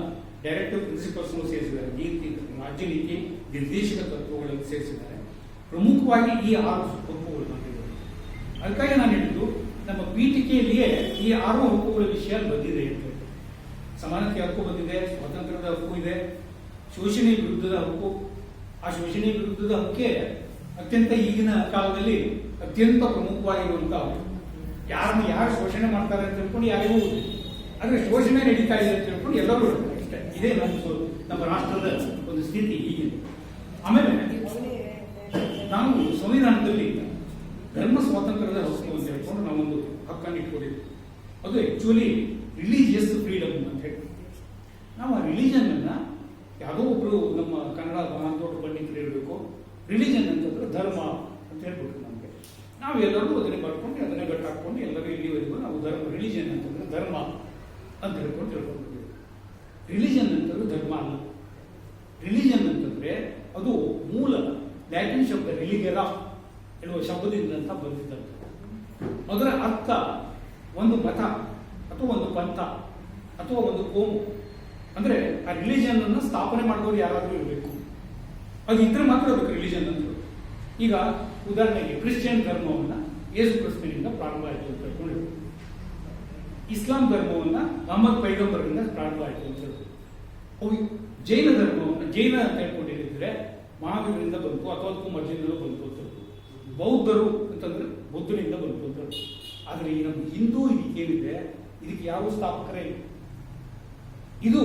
ಡೈರೆಕ್ಟಿವ್ ಪ್ರಿನ್ಸಿಪಲ್ಸ್ ಸೇರಿಸಿದ್ದಾರೆ. ನೀತಿ, ರಾಜ್ಯ ನೀತಿ ನಿರ್ದೇಶಕ ತತ್ವಗಳನ್ನು ಸೇರಿಸಿದ್ದಾರೆ. ಪ್ರಮುಖವಾಗಿ ಈ 6 ಹಕ್ಕುಗಳು ನಮಗೆ. ಅದಕ್ಕಾಗಿ ನಾನು ಹೇಳಿದ್ದು ನಮ್ಮ ಪೀಠಿಕೆಯಲ್ಲಿಯೇ ಈ 6 ಹಕ್ಕುಗಳ ವಿಷಯ ಬಂದಿದೆ ಅಂತ. ಸಮಾನತೆಯ ಹಕ್ಕು ಬಂದಿದೆ, ಸ್ವಾತಂತ್ರ್ಯದ ಹಕ್ಕು ಇದೆ, ಶೋಷಣೆ ವಿರುದ್ಧದ ಹಕ್ಕು. ಆ ಶೋಷಣೆ ವಿರುದ್ಧದ ಹಕ್ಕೇ ಅತ್ಯಂತ ಈಗಿನ ಕಾಲದಲ್ಲಿ ಅತ್ಯಂತ ಪ್ರಮುಖವಾಗಿರುವಂತಹ ಯಾರನ್ನು ಯಾರು ಶೋಷಣೆ ಮಾಡ್ತಾರೆ ಅಂತ ತಿಳ್ಕೊಂಡು ಯಾರಿಗೂ ಆದ್ರೆ ಶೋಷಣೆ ನಡೀತಾ ಇದೆ ಅಂತ ತಿಳ್ಕೊಂಡು ಎಲ್ಲರೂ ಅಷ್ಟೇ. ಇದೇ ನಮ್ಮ ರಾಷ್ಟ್ರದ ಒಂದು ಸ್ಥಿತಿ ಹೀಗೆ. ಆಮೇಲೆ ನಾವು ಸಂವಿಧಾನದಲ್ಲಿ ಧರ್ಮ ಸ್ವಾತಂತ್ರ್ಯದ ಹಕ್ಕು ಅಂತ ಹೇಳ್ಕೊಂಡು ನಾವೊಂದು ಹಕ್ಕನ್ನು ಇಟ್ಕೊಂಡಿದ್ವಿ. ಅದು ಆಕ್ಚುಲಿ ರಿಲಿಜಿಯಸ್ ಫ್ರೀಡಮ್ ಅಂತ ಹೇಳಿ. ನಾವು ಆ ರಿಲಿಜನ್ ಅನ್ನ ಯಾವುದೋ ಒಬ್ರು ನಮ್ಮ ಕನ್ನಡ ದೊಡ್ಡ ಪಂಡಿತರು ಇರಬೇಕು, ರಿಲಿಜನ್ ಅಂತಂದ್ರೆ ಧರ್ಮ ಅಂತ ಹೇಳ್ಬಿಟ್ರು ನಮಗೆ. ನಾವೆಲ್ಲರೂ ಅದನ್ನೇ ಬರ್ಕೊಂಡು ಅದನ್ನೇ ಗಟ್ಟಾಕೊಂಡು ಎಲ್ಲರೂ ಇಲ್ಲಿವರೆಗೂ ನಾವು ರಿಲಿಜನ್ ಅಂತಂದ್ರೆ ಧರ್ಮ ಅಂತ ಹೇಳ್ಕೊಂಡು ತಿಳ್ಕೊಂಡಿದ್ದೀವಿ. ರಿಲಿಜನ್ ಅಂತಂದ್ರೆ ಧರ್ಮ ಅಲ್ಲ. ರಿಲಿಜನ್ ಅಂತಂದ್ರೆ ಅದು ಮೂಲ ಲ್ಯಾಟಿನ್ ಶಬ್ದ ರಿಲಿಗೆರಾ ಎನ್ನುವ ಶಬ್ದದಿಂದ ಅಂತ ಬಂದಿದ್ದಂತೆ. ಅದರ ಅರ್ಥ ಒಂದು ಮತ ಅಥವಾ ಒಂದು ಪಂಥ ಅಥವಾ ಒಂದು ಕೋಮು. ಅಂದ್ರೆ ಆ ರಿಲಿಜನ್ ಅನ್ನು ಸ್ಥಾಪನೆ ಮಾಡೋರು ಯಾರಾದ್ರೂ ಇರಬೇಕು. ಅದು ಇದ್ರೆ ಮಾತ್ರ ಅದಕ್ಕೆ ರಿಲಿಜನ್ ಅಂತ. ಈಗ ಉದಾಹರಣೆಗೆ ಕ್ರಿಶ್ಚಿಯನ್ ಧರ್ಮವನ್ನ ಯೇಸು ಕ್ರಿಸ್ತನಿಂದ ಪ್ರಾರಂಭ ಆಯಿತು ಅಂತ ಹೇಳ್ಕೊಂಡಿದ್ರು. ಇಸ್ಲಾಂ ಧರ್ಮವನ್ನ ಮಹಮ್ಮದ್ ಪೈಗಂಬರ್ನಿಂದ ಪ್ರಾರಂಭ ಆಯಿತು ಅಂತ ಹೇಳಿದ್ರು. ಅವು ಜೈನ ಧರ್ಮವನ್ನ ಜೈನ ಅಂತ ಹೇಳ್ಕೊಂಡಿದ್ರೆ ಮಹಾವೀರರಿಂದ ಬಂತು ಅಥವಾ ಅದಕ್ಕೂ ಮೊದಲಿಂದಲೂ ಬಂತು ಅಂತ. ಬೌದ್ಧರು ಅಂತಂದ್ರೆ ಬುದ್ಧನಿಂದ ಬಂತು ಅಂತ. ಆದ್ರೆ ಈ ನಮ್ಮ ಹಿಂದೂ ಇದಕ್ಕೇನಿದೆ, ಇದಕ್ಕೆ ಯಾವ ಸ್ಥಾಪಕರೇ ಇಲ್ಲ. ಇದು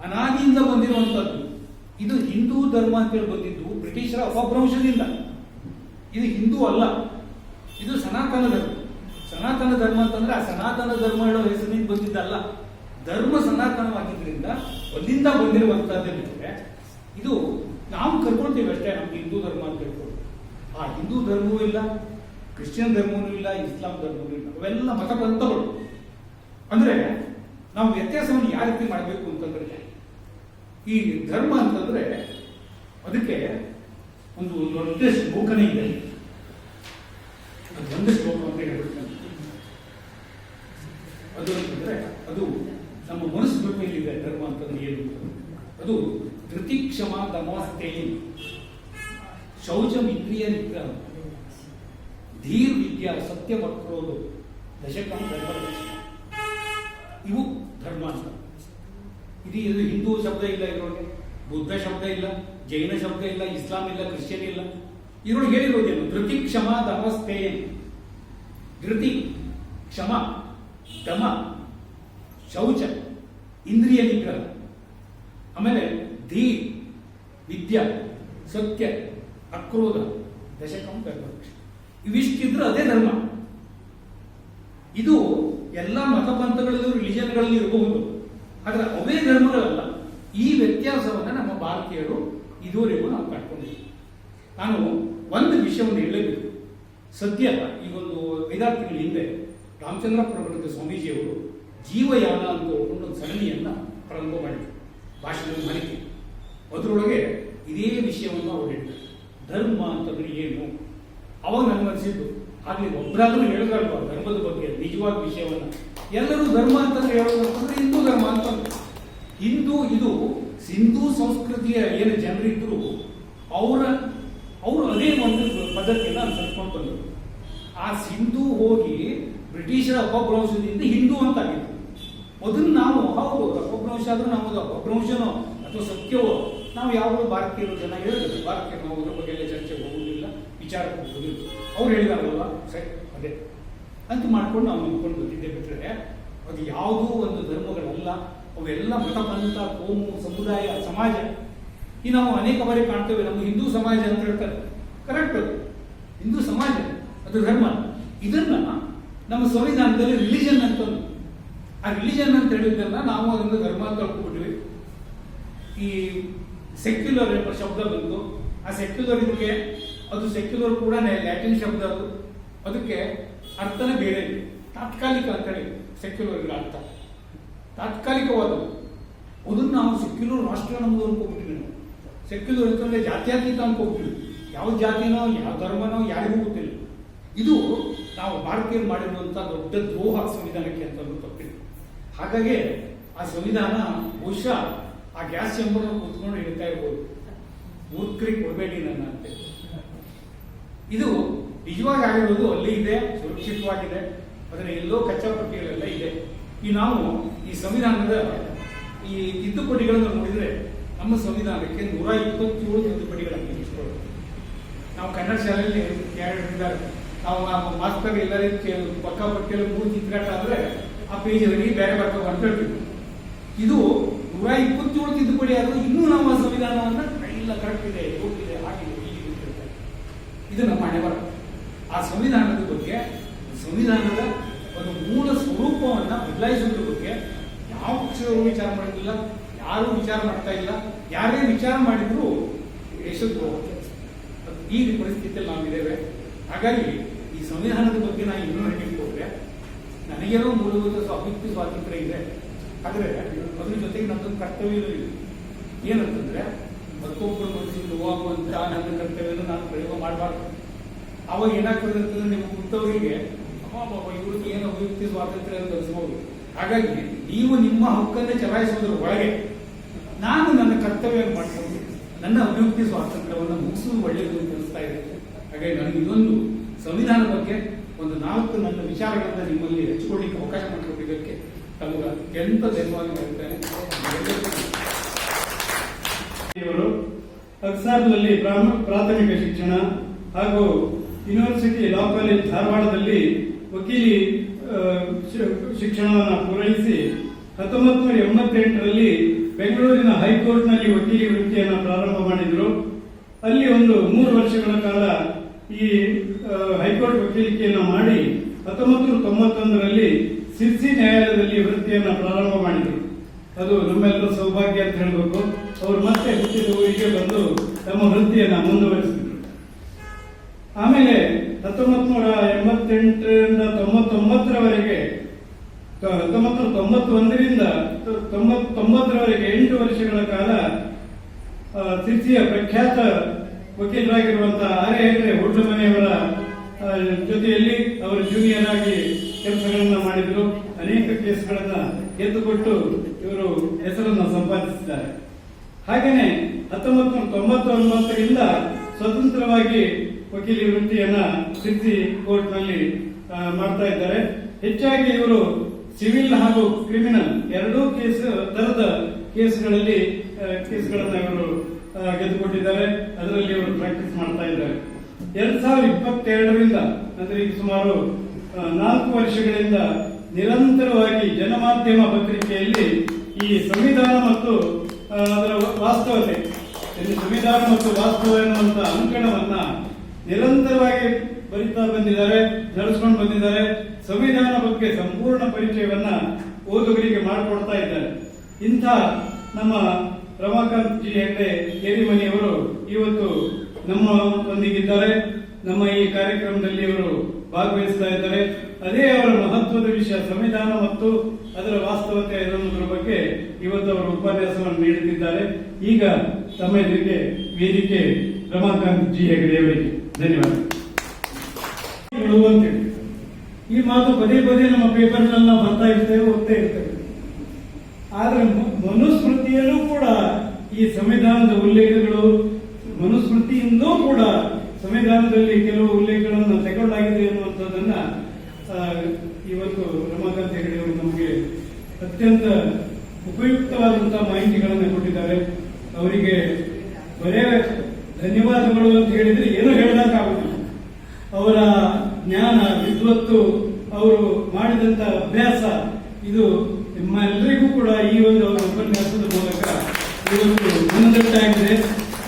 ಅನಾದಿಯಿಂದ ಬಂದಿರುವಂತದ್ದು. ಇದು ಹಿಂದೂ ಧರ್ಮ ಅಂತೇಳಿ ಬಂದಿದ್ದು ಬ್ರಿಟಿಷರ ಅಪಭ್ರಂಶದಿಂದ. ಇದು ಹಿಂದೂ ಅಲ್ಲ, ಇದು ಸನಾತನ ಧರ್ಮ. ಸನಾತನ ಧರ್ಮ ಅಂತಂದ್ರೆ ಆ ಸನಾತನ ಧರ್ಮ ಹೇಳೋ ಹೆಸರಿನಿಂದ ಬಂದಿದ್ದಲ್ಲ. ಧರ್ಮ ಸನಾತನವಾಗಿದ್ದರಿಂದ ಅಲ್ಲಿಂದ ಬಂದಿರುವಂತಹದ್ದೇ ಬಿಟ್ಟರೆ ಇದು ನಾವು ಕರ್ಕೊಳ್ತೀವಿ ಅಷ್ಟೇ. ನಮ್ಗೆ ಹಿಂದೂ ಧರ್ಮ ಅಂತ ಹೇಳ್ಕೊಂಡು ಆ ಹಿಂದೂ ಧರ್ಮವೂ ಇಲ್ಲ, ಕ್ರಿಶ್ಚಿಯನ್ ಧರ್ಮವೂ ಇಲ್ಲ, ಇಸ್ಲಾಂ ಧರ್ಮವೂ ಇಲ್ಲ. ಅವೆಲ್ಲ ಮತಪಂಥಗಳು. ಅಂದ್ರೆ ನಾವು ವ್ಯತ್ಯಾಸವನ್ನು ಯಾವ ರೀತಿ ಮಾಡಬೇಕು ಅಂತಂದ್ರೆ, ಈ ಧರ್ಮ ಅಂತಂದ್ರೆ ಅದಕ್ಕೆ ಒಂದು ದೊಡ್ಡ ಶ್ಲೋಕನೇ ಇದೆ. ಒಂದು ಶ್ಲೋಕ ಅಂತ ಹೇಳ್ಬಿಡ್ತಾನೆ. ಅದು ಅಂತಂದ್ರೆ ಅದು ನಮ್ಮ ಮನುಸ್ಮೃತಿಯಲ್ಲಿದೆ. ಧರ್ಮ ಅಂತಂದ್ರೆ ಏನು? ಅದು ಧೃತಿ ಕ್ಷಮ ದಮಾಸ್ತೇಯಿ ಶೌಚಂ ಇಂದ್ರಿಯ ನಿಗ್ರಹ ಧೀರ್ ವಿದ್ಯಾ ಸತ್ಯ ಮಕ್ರೋದು ದಶಕಂ ಧರ್ಮ. ಇವು ಧರ್ಮ ಅಂತ. ಇದು ಹಿಂದೂ ಶಬ್ದ ಇಲ್ಲ ಇದರೊಳಗೆ, ಬುದ್ಧ ಶಬ್ದ ಇಲ್ಲ, ಜೈನ ಶಬ್ದ ಇಲ್ಲ, ಇಸ್ಲಾಂ ಇಲ್ಲ, ಕ್ರಿಶ್ಚಿಯನ್ ಇಲ್ಲ. ಇದರೊಳಗೆ ಹೇಳಿರೋದೇನು? ಧೃತಿ ಕ್ಷಮ ದಮಸ್ತೇಯ. ಧೃತಿ ಕ್ಷಮ, ದಮ, ಶೌಚ, ಇಂದ್ರಿಯ ನಿಗ್ರಹ, ಆಮೇಲೆ ಧೀ ವಿದ್ಯಾ ಸತ್ಯ, ಅಕ್ರೋಧ, ದಶಕಂ ಧರ್ಮರಕ್ಷ. ಇವಿಷ್ಟಿದ್ರೆ ಅದೇ ಧರ್ಮ. ಇದು ಎಲ್ಲ ಮತಪಂಥಗಳಲ್ಲೂ ರಿಲಿಜನ್ಗಳಲ್ಲಿ ಇರಬಹುದು, ಆದರೆ ಅವೇ ಧರ್ಮಗಳಲ್ಲ. ಈ ವ್ಯತ್ಯಾಸವನ್ನು ನಮ್ಮ ಭಾರತೀಯರು ಇದುವರೆಗೂ ನಾವು ಕಂಡುಕೊಂಡಿದ್ದೀವಿ. ನಾನು ಒಂದು ವಿಷಯವನ್ನು ಹೇಳಬೇಕು. ಸದ್ಯ ಈಗೊಂದು 5-6 ತಿಂಗಳ ಹಿಂದೆ ರಾಮಚಂದ್ರಪುರ ಮಠದ ಸ್ವಾಮೀಜಿಯವರು ಜೀವಯಾನ ಅಂತ ಒಂದು ಸರಣಿಯನ್ನು ಪ್ರಾರಂಭ ಮಾಡಿದರು, ಭಾಷಣದ ಮಾಲಿಕೆ. ಅದರೊಳಗೆ ಇದೇ ವಿಷಯವನ್ನು ಅವರು ಹೇಳಿದರು, ಧರ್ಮ ಅಂತಂದ್ರೆ ಏನು. ಅವಾಗ ನನಗನ್ಸಿದ್ದು, ಆಗಲಿ ಒಬ್ಬರಾದ್ರೂ ಹೇಳಿದ್ರಲ್ವ ಧರ್ಮದ ಬಗ್ಗೆ ನಿಜವಾದ ವಿಷಯವನ್ನು. ಎಲ್ಲರೂ ಧರ್ಮ ಅಂತಂದ್ರೆ ಹೇಳೋದು ಅಂತಂದ್ರೆ ಹಿಂದೂ ಧರ್ಮ ಅಂತಂದ್ರೆ, ಹಿಂದೂ ಇದು ಸಿಂಧೂ ಸಂಸ್ಕೃತಿಯ ಏನು ಜನರಿದ್ರು ಅವರು ಅದೇ ಒಂದು ಪದ್ಧತಿಯನ್ನು ಅನುಸರಿಸ್ಕೊಂಡು ಬಂದರು. ಆ ಸಿಂಧೂ ಹೋಗಿ ಬ್ರಿಟಿಷರ ಅಪಭ್ರಂಶದಿಂದ ಹಿಂದೂ ಅಂತಾಗಿತ್ತು. ಅದನ್ನು ನಾವು ಹೌದು ಅಪಭ್ರಂಶ ಆದ್ರೂ ನಾವು ಅದು ಅಪಭ್ರಂಶನೋ ಅಥವಾ ಸತ್ಯವೋ ನಾವು ಯಾವಾಗಲೂ ಭಾರತೀಯರು ಜನ ಹೇಳಿದ್ರು, ಭಾರತೀಯರು ನಾವು ಅದ್ರ ಬಗ್ಗೆ ಎಲ್ಲ ಚರ್ಚೆ ಹೋಗುವುದಿಲ್ಲ, ವಿಚಾರಕ್ಕೆ ಹೋಗುವುದಿಲ್ಲ. ಅವ್ರು ಹೇಳಿದಾರಲ್ವ ಸರಿ ಅದೇ ಅಂತ ಮಾಡ್ಕೊಂಡು ನಾವು ನಂಬ್ಕೊಂಡು ಬಂದಿದ್ದೆ. ಬಿಟ್ಟರೆ ಅದು ಯಾವುದೂ ಒಂದು ಧರ್ಮಗಳಲ್ಲ, ಅವೆಲ್ಲ ಮತಪಂಥ, ಕೋಮು, ಸಮುದಾಯ, ಸಮಾಜ. ಈ ನಾವು ಅನೇಕ ಬಾರಿ ಕಾಣ್ತೇವೆ, ನಮ್ಮ ಹಿಂದೂ ಸಮಾಜ ಅಂತ ಹೇಳ್ತಾರೆ. ಕರೆಕ್ಟ್, ಅದು ಹಿಂದೂ ಸಮಾಜ, ಅದು ಧರ್ಮ. ಇದನ್ನ ನಮ್ಮ ಸಂವಿಧಾನದಲ್ಲಿ ರಿಲಿಜನ್ ಅಂತ, ಆ ರಿಲಿಜನ್ ಅಂತ ಹೇಳಿದ್ದನ್ನ ನಾವು ಅದರಿಂದ ಧರ್ಮ ಅಂತ ಕಳ್ಕೊಂಡ್ಬಿಟ್ವಿ. ಈ ಸೆಕ್ಯುಲರ್ ಎಂಬ ಶಬ್ದ ಬಂತು. ಆ ಸೆಕ್ಯುಲರ್ ಇದಕ್ಕೆ, ಅದು ಸೆಕ್ಯುಲರ್ ಕೂಡ ಲ್ಯಾಟಿನ್ ಶಬ್ದ, ಅದಕ್ಕೆ ಅರ್ಥನೇ ಬೇರೆ. ತಾತ್ಕಾಲಿಕ ಅಂತ ಹೇಳಿ ಸೆಕ್ಯುಲರ್ ಅರ್ಥ ತಾತ್ಕಾಲಿಕವಾದದ್ದು. ಅದನ್ನು ನಾವು ಸೆಕ್ಯುಲರ್ ರಾಷ್ಟ್ರ ನಮ್ಮದು ಅನ್ಕೋಬಿಟ್ಟಿವಿ. ನಾವು ಸೆಕ್ಯುಲರ್ ಅಂತಂದ್ರೆ ಜಾತ್ಯತೀತ ಅನ್ಕೋಬಿಟ್ಟಿವಿ. ಯಾವ ಜಾತಿನೋ ಯಾವ ಧರ್ಮನೋ ಯಾರಿಗೂ ಗೊತ್ತಿಲ್ಲ. ಇದು ನಾವು ಭಾರತೀಯರು ಮಾಡಿರುವಂಥ ದೊಡ್ಡ ದ್ರೋಹ ಸಂವಿಧಾನಕ್ಕೆ ಅಂತ ತಪ್ಪಿದೆ. ಹಾಗಾಗಿ ಆ ಸಂವಿಧಾನ ಬಹುಶಃ ಆ ಗ್ಯಾಸ್ ಚೇಂಬರ್ ಕೂತ್ಕೊಂಡು ಹೇಳ್ತಾ ಇರ್ಬೋದು, ಮೂರ್ಖರಿಗೆ ಕೊಡಬೇಡಿ ನನ್ನ ಅಂತ. ಇದು ನಿಜವಾಗಿ ಆಗಿರೋದು ಅಲ್ಲಿ ಇದೆ, ಸುರಕ್ಷಿತವಾಗಿದೆ, ಅದರ ಎಲ್ಲೋ ಕಚ್ಚಾಪಟ್ಟಿಗಳೆಲ್ಲ ಇದೆ. ಈ ನಾವು ಈ ಸಂವಿಧಾನದ ಈ ತಿದ್ದುಪಡಿಗಳನ್ನು ನೋಡಿದರೆ ನಮ್ಮ ಸಂವಿಧಾನಕ್ಕೆ 127 ತಿದ್ದುಪಡಿಗಳನ್ನು ಇಟ್ಕೊಳ್ಳೋದು. ನಾವು ಕನ್ನಡ ಶಾಲೆಯಲ್ಲಿ ಹೇಳಿದ್ದಾರೆ, ನಾವು ಮಾಸ್ತರ್ ಎಲ್ಲರೂ ಪಕ್ಕಾಪಟ್ಟಿಯಲ್ಲಿ 3 ಚಿತ್ರಾಟ ಆದರೆ ಆ ಪೇಜಲ್ಲಿ ಬೇರೆ ಬರ್ತಾವ ಅಂತ ಹೇಳ್ತೀವಿ. ಇದು 127 ತಿದ್ದುಪಡಿ ಆದರೂ ಇನ್ನೂ ನಮ್ಮ ಸಂವಿಧಾನವನ್ನು ಎಲ್ಲ ಕರೆಕ್ಟ್ ಇದೆ, ಹೋಗಿದೆ, ಹಾಗಿದೆ, ಹೀಗೆ. ಇದು ನಮ್ಮ ಹಣೆ ಬರ. ಆ ಸಂವಿಧಾನದ ಬಗ್ಗೆ, ಸಂವಿಧಾನದ ಒಂದು ಮೂಲ ಸ್ವರೂಪವನ್ನು ಬದಲಾಯಿಸುವುದ್ರ ಬಗ್ಗೆ ಯಾವ ಪಕ್ಷದವರು ವಿಚಾರ ಮಾಡೋದಿಲ್ಲ, ಯಾರೂ ವಿಚಾರ ಮಾಡ್ತಾ ಇಲ್ಲ. ಯಾರೇ ವಿಚಾರ ಮಾಡಿದ್ರು ದೇಶದ್ದು ಈ ಪರಿಸ್ಥಿತಿಯಲ್ಲಿ ನಾವಿದ್ದೇವೆ. ಹಾಗಾಗಿ ಈ ಸಂವಿಧಾನದ ಬಗ್ಗೆ ನಾನು ಇನ್ನೂ ಹೇಳಲಿಕ್ಕೆ ಹೋದ್ರೆ, ನನಗೇನೋ ಮೂಲಭೂತ ಅಭಿವ್ಯಕ್ತಿ ಸ್ವಾತಂತ್ರ್ಯ ಇದೆ, ಆದರೆ ಅದ್ರ ಜೊತೆಗೆ ನನ್ನೊಂದು ಕರ್ತವ್ಯವೂ ಇದೆ. ಏನಂತಂದ್ರೆ ಮತ್ತೊಬ್ಬರು ಮನಸ್ಸಿಗೆ ನೋವಾಗುವಂತ ನನ್ನ ಕರ್ತವ್ಯವನ್ನು ನಾನು ಪ್ರಯೋಗ ಮಾಡಬಾರ್ದು. ಅವಾಗ ಏನಾಗ್ತದೆ ಅಂತಂದ್ರೆ ನಿಮ್ಮ ಕುಂತವರಿಗೆ ಇವ್ರಿಗೆ ಏನು ಅಭಿವ್ಯಕ್ತಿ ಸ್ವಾತಂತ್ರ್ಯ ಅಂತ ಅನಿಸ್ಬೋದು. ಹಾಗಾಗಿ ನೀವು ನಿಮ್ಮ ಹಕ್ಕನ್ನು ಚಲಾಯಿಸುವುದರ ಒಳಗೆ ನಾನು ನನ್ನ ಕರ್ತವ್ಯವನ್ನು ಮಾಡಿಕೊಂಡು ನನ್ನ ಅಭಿವ್ಯಕ್ತಿ ಸ್ವಾತಂತ್ರ್ಯವನ್ನು ಮುಗಿಸುವುದು ಒಳ್ಳೆಯದು ಅಂತ ಅನಿಸ್ತಾ ಇದೆ. ಹಾಗಾಗಿ ನನಗೆ ಇದೊಂದು ಸಂವಿಧಾನದ ಬಗ್ಗೆ ಒಂದು 4 ನನ್ನ ವಿಚಾರಗಳನ್ನು ನಿಮ್ಮಲ್ಲಿ ಹಂಚಿಕೊಳ್ಳಿಕ್ಕೆ ಅವಕಾಶ ಮಾಡಿಕೊಟ್ಟಿದ್ದಕ್ಕೆ ತಮಗೆ ಅತ್ಯಂತ ಧನ್ಯವಾದ ಹೇಳ್ತೇನೆ. ಇವರು ಅಕ್ಸಾರ್ನಲ್ಲಿ ಪ್ರಾಥಮಿಕ ಶಿಕ್ಷಣ ಹಾಗೂ ಯೂನಿವರ್ಸಿಟಿ ಲಾ ಕಾಲೇಜ್ ಧಾರವಾಡದಲ್ಲಿ ವಕೀಲಿ ಶಿಕ್ಷಣವನ್ನು ಪೂರೈಸಿ 1988ರಲ್ಲಿ ಬೆಂಗಳೂರಿನ ಹೈಕೋರ್ಟ್ನಲ್ಲಿ ವಕೀಲಿ ವೃತ್ತಿಯನ್ನು ಪ್ರಾರಂಭ ಮಾಡಿದರು. ಅಲ್ಲಿ ಒಂದು 3 ವರ್ಷಗಳ ಕಾಲ ಈ ಹೈಕೋರ್ಟ್ ವಕೀಲಿಕೆಯನ್ನು ಮಾಡಿ 1991ರಲ್ಲಿ ಸಿರ್ಸಿ ನ್ಯಾಯಾಲಯದಲ್ಲಿ ವೃತ್ತಿಯನ್ನು ಪ್ರಾರಂಭ ಮಾಡಿದರು. ಅದು ನಮ್ಮೆಲ್ಲರ ಸೌಭಾಗ್ಯ ಅಂತ ಹೇಳಬೇಕು. ಅವರು ಮತ್ತೆ ಹುಟ್ಟಿದ ಊರಿಗೆ ಬಂದು ತಮ್ಮ ವೃತ್ತಿಯನ್ನು ಮುಂದುವರಿಸಿದರು. ಆಮೇಲೆ 1988ರಿಂದ 99ರವರೆಗೆ 1991ರಿಂದ 1990ರವರೆಗೆ 8 ವರ್ಷಗಳ ಕಾಲ ಸಿರ್ಸಿಯ ಪ್ರಖ್ಯಾತ ವಕೀಲರಾಗಿರುವಂತಹ ಆರ್ ಹೆಗ್ಡೆ ಹೊಡ್ಲಮನೆಯವರ ಜೊತೆಯಲ್ಲಿ ಅವರು ಜೂನಿಯರ್ ಆಗಿ ಕೆಲಸಗಳನ್ನು ಮಾಡಿದರು. ಅನೇಕ ಕೇಸ್ಗಳನ್ನ ಗೆದ್ದುಕೊಟ್ಟು ಇವರು ಹೆಸರನ್ನು ಸಂಪಾದಿಸಿದ್ದಾರೆ. ಹಾಗೆಯೇ 1999ರಿಂದ ಸ್ವತಂತ್ರವಾಗಿ ವಕೀಲಿ ವೃತ್ತಿಯನ್ನ ಸಿರ್ಸಿ ಕೋರ್ಟ್ನಲ್ಲಿ ಮಾಡ್ತಾ ಇದ್ದಾರೆ. ಹೆಚ್ಚಾಗಿ ಇವರು ಸಿವಿಲ್ ಹಾಗೂ ಕ್ರಿಮಿನಲ್ ಎರಡೂ ತರದ ಕೇಸ್ಗಳನ್ನ ಇವರು ಗೆದ್ದುಕೊಟ್ಟಿದ್ದಾರೆ. ಅದರಲ್ಲಿ ಇವರು ಪ್ರಾಕ್ಟೀಸ್ ಮಾಡ್ತಾ ಇದ್ದಾರೆ. 2022ರಿಂದ ಅಂದ್ರೆ ಈಗ ಸುಮಾರು 4 ವರ್ಷಗಳಿಂದ ನಿರಂತರವಾಗಿ ಜನಮಾಧ್ಯಮ ಪತ್ರಿಕೆಯಲ್ಲಿ ಈ ಸಂವಿಧಾನ ಮತ್ತು ಅದರ ವಾಸ್ತವತೆ ಸಂವಿಧಾನ ಮತ್ತು ವಾಸ್ತವ ಎನ್ನುವಂತ ಅಂಕಣವನ್ನ ನಿರಂತರವಾಗಿ ಬರಿತಾ ಬಂದಿದ್ದಾರೆ, ನಡೆಸ್ಕೊಂಡು ಬಂದಿದ್ದಾರೆ. ಸಂವಿಧಾನ ಬಗ್ಗೆ ಸಂಪೂರ್ಣ ಪರಿಚಯವನ್ನ ಓದುಗರಿಗೆ ಮಾಡಿಕೊಡ್ತಾ ಇದ್ದಾರೆ. ಇಂಥ ನಮ್ಮ ರಮಾಕಾಂತ್ ಜಿ ಹೆಗ್ಡೆ ಏರಿಮನಿಯವರು ಇವತ್ತು ನಮ್ಮೊಂದಿಗಿದ್ದಾರೆ. ನಮ್ಮ ಈ ಕಾರ್ಯಕ್ರಮದಲ್ಲಿ ಇವರು ಭಾಗವಹಿಸ್ತಾ ಇದ್ದಾರೆ. ಅದೇ ಅವರ ಮಹತ್ವದ ವಿಷಯ ಸಂವಿಧಾನ ಮತ್ತು ಅದರ ವಾಸ್ತವತೆ ಎನ್ನುವುದರ ಬಗ್ಗೆ ಇವತ್ತು ಅವರು ಉಪನ್ಯಾಸವನ್ನು ನೀಡುತ್ತಿದ್ದಾರೆ. ಈಗ ತಮ್ಮ ಎದುರಿಗೆ ವೇದಿಕೆ ರಮಾಕಾಂತ್ ಜಿ ಹೆಗ್ಡೆ ಅವರಿಗೆ ಧನ್ಯವಾದ. ಈ ಮಾತು ಪದೇ ಪದೇ ನಮ್ಮ ಪೇಪರ್ನಲ್ಲಿ ನಾವು ಬರ್ತಾ ಇರ್ತೇವೆ, ಓದ್ತಾ ಇರ್ತೇವೆ. ಆದ್ರೆ ಮನುಸ್ಮೃತಿಯಲ್ಲೂ ಕೂಡ ಈ ಸಂವಿಧಾನದ ಉಲ್ಲೇಖಗಳು, ಮನುಸ್ಮೃತಿಯಿಂದಲೂ ಕೂಡ ಸಂವಿಧಾನದಲ್ಲಿ ಕೆಲವು ಉಲ್ಲೇಖಗಳನ್ನು ತಗೊಂಡಾಗಿದೆ ಎನ್ನುವಂಥದ್ದನ್ನ ಇವತ್ತು ರಮಾಕಾಂತ್ ಹೆಗಡೆ ಅವರು ನಮಗೆ ಅತ್ಯಂತ ಉಪಯುಕ್ತವಾದಂತಹ ಮಾಹಿತಿಗಳನ್ನು ಕೊಟ್ಟಿದ್ದಾರೆ. ಅವರಿಗೆ ಬರೇ ಧನ್ಯವಾದಗಳು ಅಂತ ಹೇಳಿದ್ರೆ ಏನೂ ಹೇಳಕ್ಕಾಗುತ್ತಿಲ್ಲ. ಅವರ ಜ್ಞಾನ, ವಿದ್ವತ್ತು, ಅವರು ಮಾಡಿದಂತ ಅಭ್ಯಾಸ ಇದು ನಿಮ್ಮೆಲ್ಲರಿಗೂ ಕೂಡ ಈ ಒಂದು ಅವರ ಉಪನ್ಯಾಸದ ಮೂಲಕ ಇವತ್ತು ಮನದಟ್ಟಾಗಿದೆ.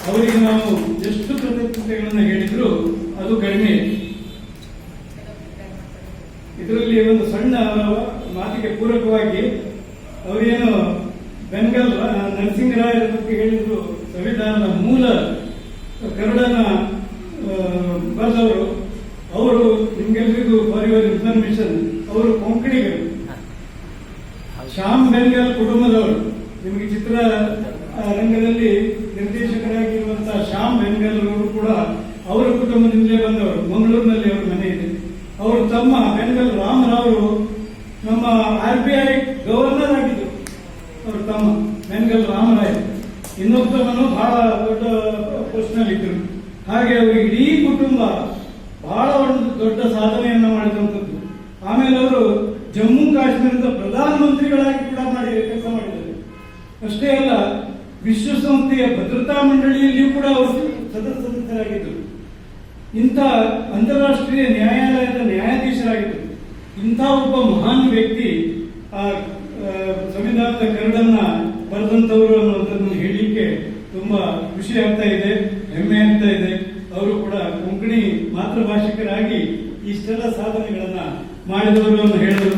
ಅವರಿಗೆ ನಾವು ಎಷ್ಟು ಕೃತಜ್ಞತೆಗಳನ್ನು ಹೇಳಿದ್ರು ಅದು ಕಡಿಮೆ. ಇದರಲ್ಲಿ ಒಂದು ಸಣ್ಣ ಮಾತಿಗೆ ಪೂರಕವಾಗಿ ಅವರೇನು ಬೆಂಗಲ್ ನರಸಿಂಹರಾಯರ ಬಗ್ಗೆ ಹೇಳಿದ್ರು, ಸಂವಿಧಾನದ ಮೂಲ ಕರಡನ್ನ ಬರೆದವರು. ಅವರು ನಿಮ್ಗೆಲ್ರಿಗೂ ಫಾರ್ ಯುವರ್ ಇನ್ಫಾರ್ಮೇಶನ್ ಅವರು ಕೊಂಕಣಿಗರು, ಶ್ಯಾಮ್ ಬೆಂಗಲ್ ಕುಟುಂಬದವರು. ನಿಮಗೆ ಚಿತ್ರ ರಂಗದಲ್ಲಿ ನಿರ್ದೇಶಕರಾಗಿರುವಂತಹ ಶ್ಯಾಮ್ ಬೆಂಗಲ್ ಅವರು ಕೂಡ ಅವರ ಕುಟುಂಬದಿಂದಲೇ ಬಂದವರು. ಮಂಗಳೂರಿನಲ್ಲಿ ಅವರ ಮನೆ ಇದೆ. ಅವರು ತಮ್ಮ ಬೆಂಗಲ್ ರಾಮರಾವರು ನಮ್ಮ RBI ಗವರ್ನರ್ ಆಗಿದ್ದರು. ಅವರು ತಮ್ಮ ಬೆಂಗಲ್ ರಾಮರಾಯ್ ಇನ್ನೊಬ್ಬನು ಬಹಳ ದೊಡ್ಡ ಪೋಸ್ಟ್ ನಲ್ಲಿ ಇದ್ರು. ಹಾಗೆ ಅವರು ಇಡೀ ಕುಟುಂಬ ಬಹಳ ಒಂದು ದೊಡ್ಡ ಸಾಧನೆಯನ್ನ ಮಾಡಿದಂಥದ್ದು. ಆಮೇಲೆ ಅವರು ಜಮ್ಮು ಕಾಶ್ಮೀರದ ಪ್ರಧಾನಮಂತ್ರಿಗಳಾಗಿ ಕೂಡ ಕೆಲಸ ಮಾಡಿದ್ದಾರೆ. ಅಷ್ಟೇ ಅಲ್ಲ, ವಿಶ್ವಸಂಸ್ಥೆಯ ಭದ್ರತಾ ಮಂಡಳಿಯಲ್ಲಿಯೂ ಕೂಡ ಅವರು ಸದಸ್ಯರಾಗಿದ್ದರು. ಇಂಥ ಅಂತಾರಾಷ್ಟ್ರೀಯ ನ್ಯಾಯಾಲಯದ ನ್ಯಾಯಾಧೀಶರಾಗಿದ್ದರು. ಇಂಥ ಒಬ್ಬ ಮಹಾನ್ ವ್ಯಕ್ತಿ ಆ ಸಂವಿಧಾನದ ಕರಡನ್ನ ಬರೆದಂತವರು ಅನ್ನುವಂಥದ್ದನ್ನು ಹೇಳಲಿಕ್ಕೆ ತುಂಬಾ ಖುಷಿ ಆಗ್ತಾ ಇದೆ, ಹೆಮ್ಮೆ ಆಗ್ತಾ ಇದೆ. ಅವರು ಕೂಡ ಕೊಂಕಣಿ ಮಾತೃಭಾಷಿಕರಾಗಿ ಇಷ್ಟೆಲ್ಲ ಸಾಧನೆಗಳನ್ನ ಮಾಡಿದವರು ಅಂತ ಹೇಳಿದ್ರು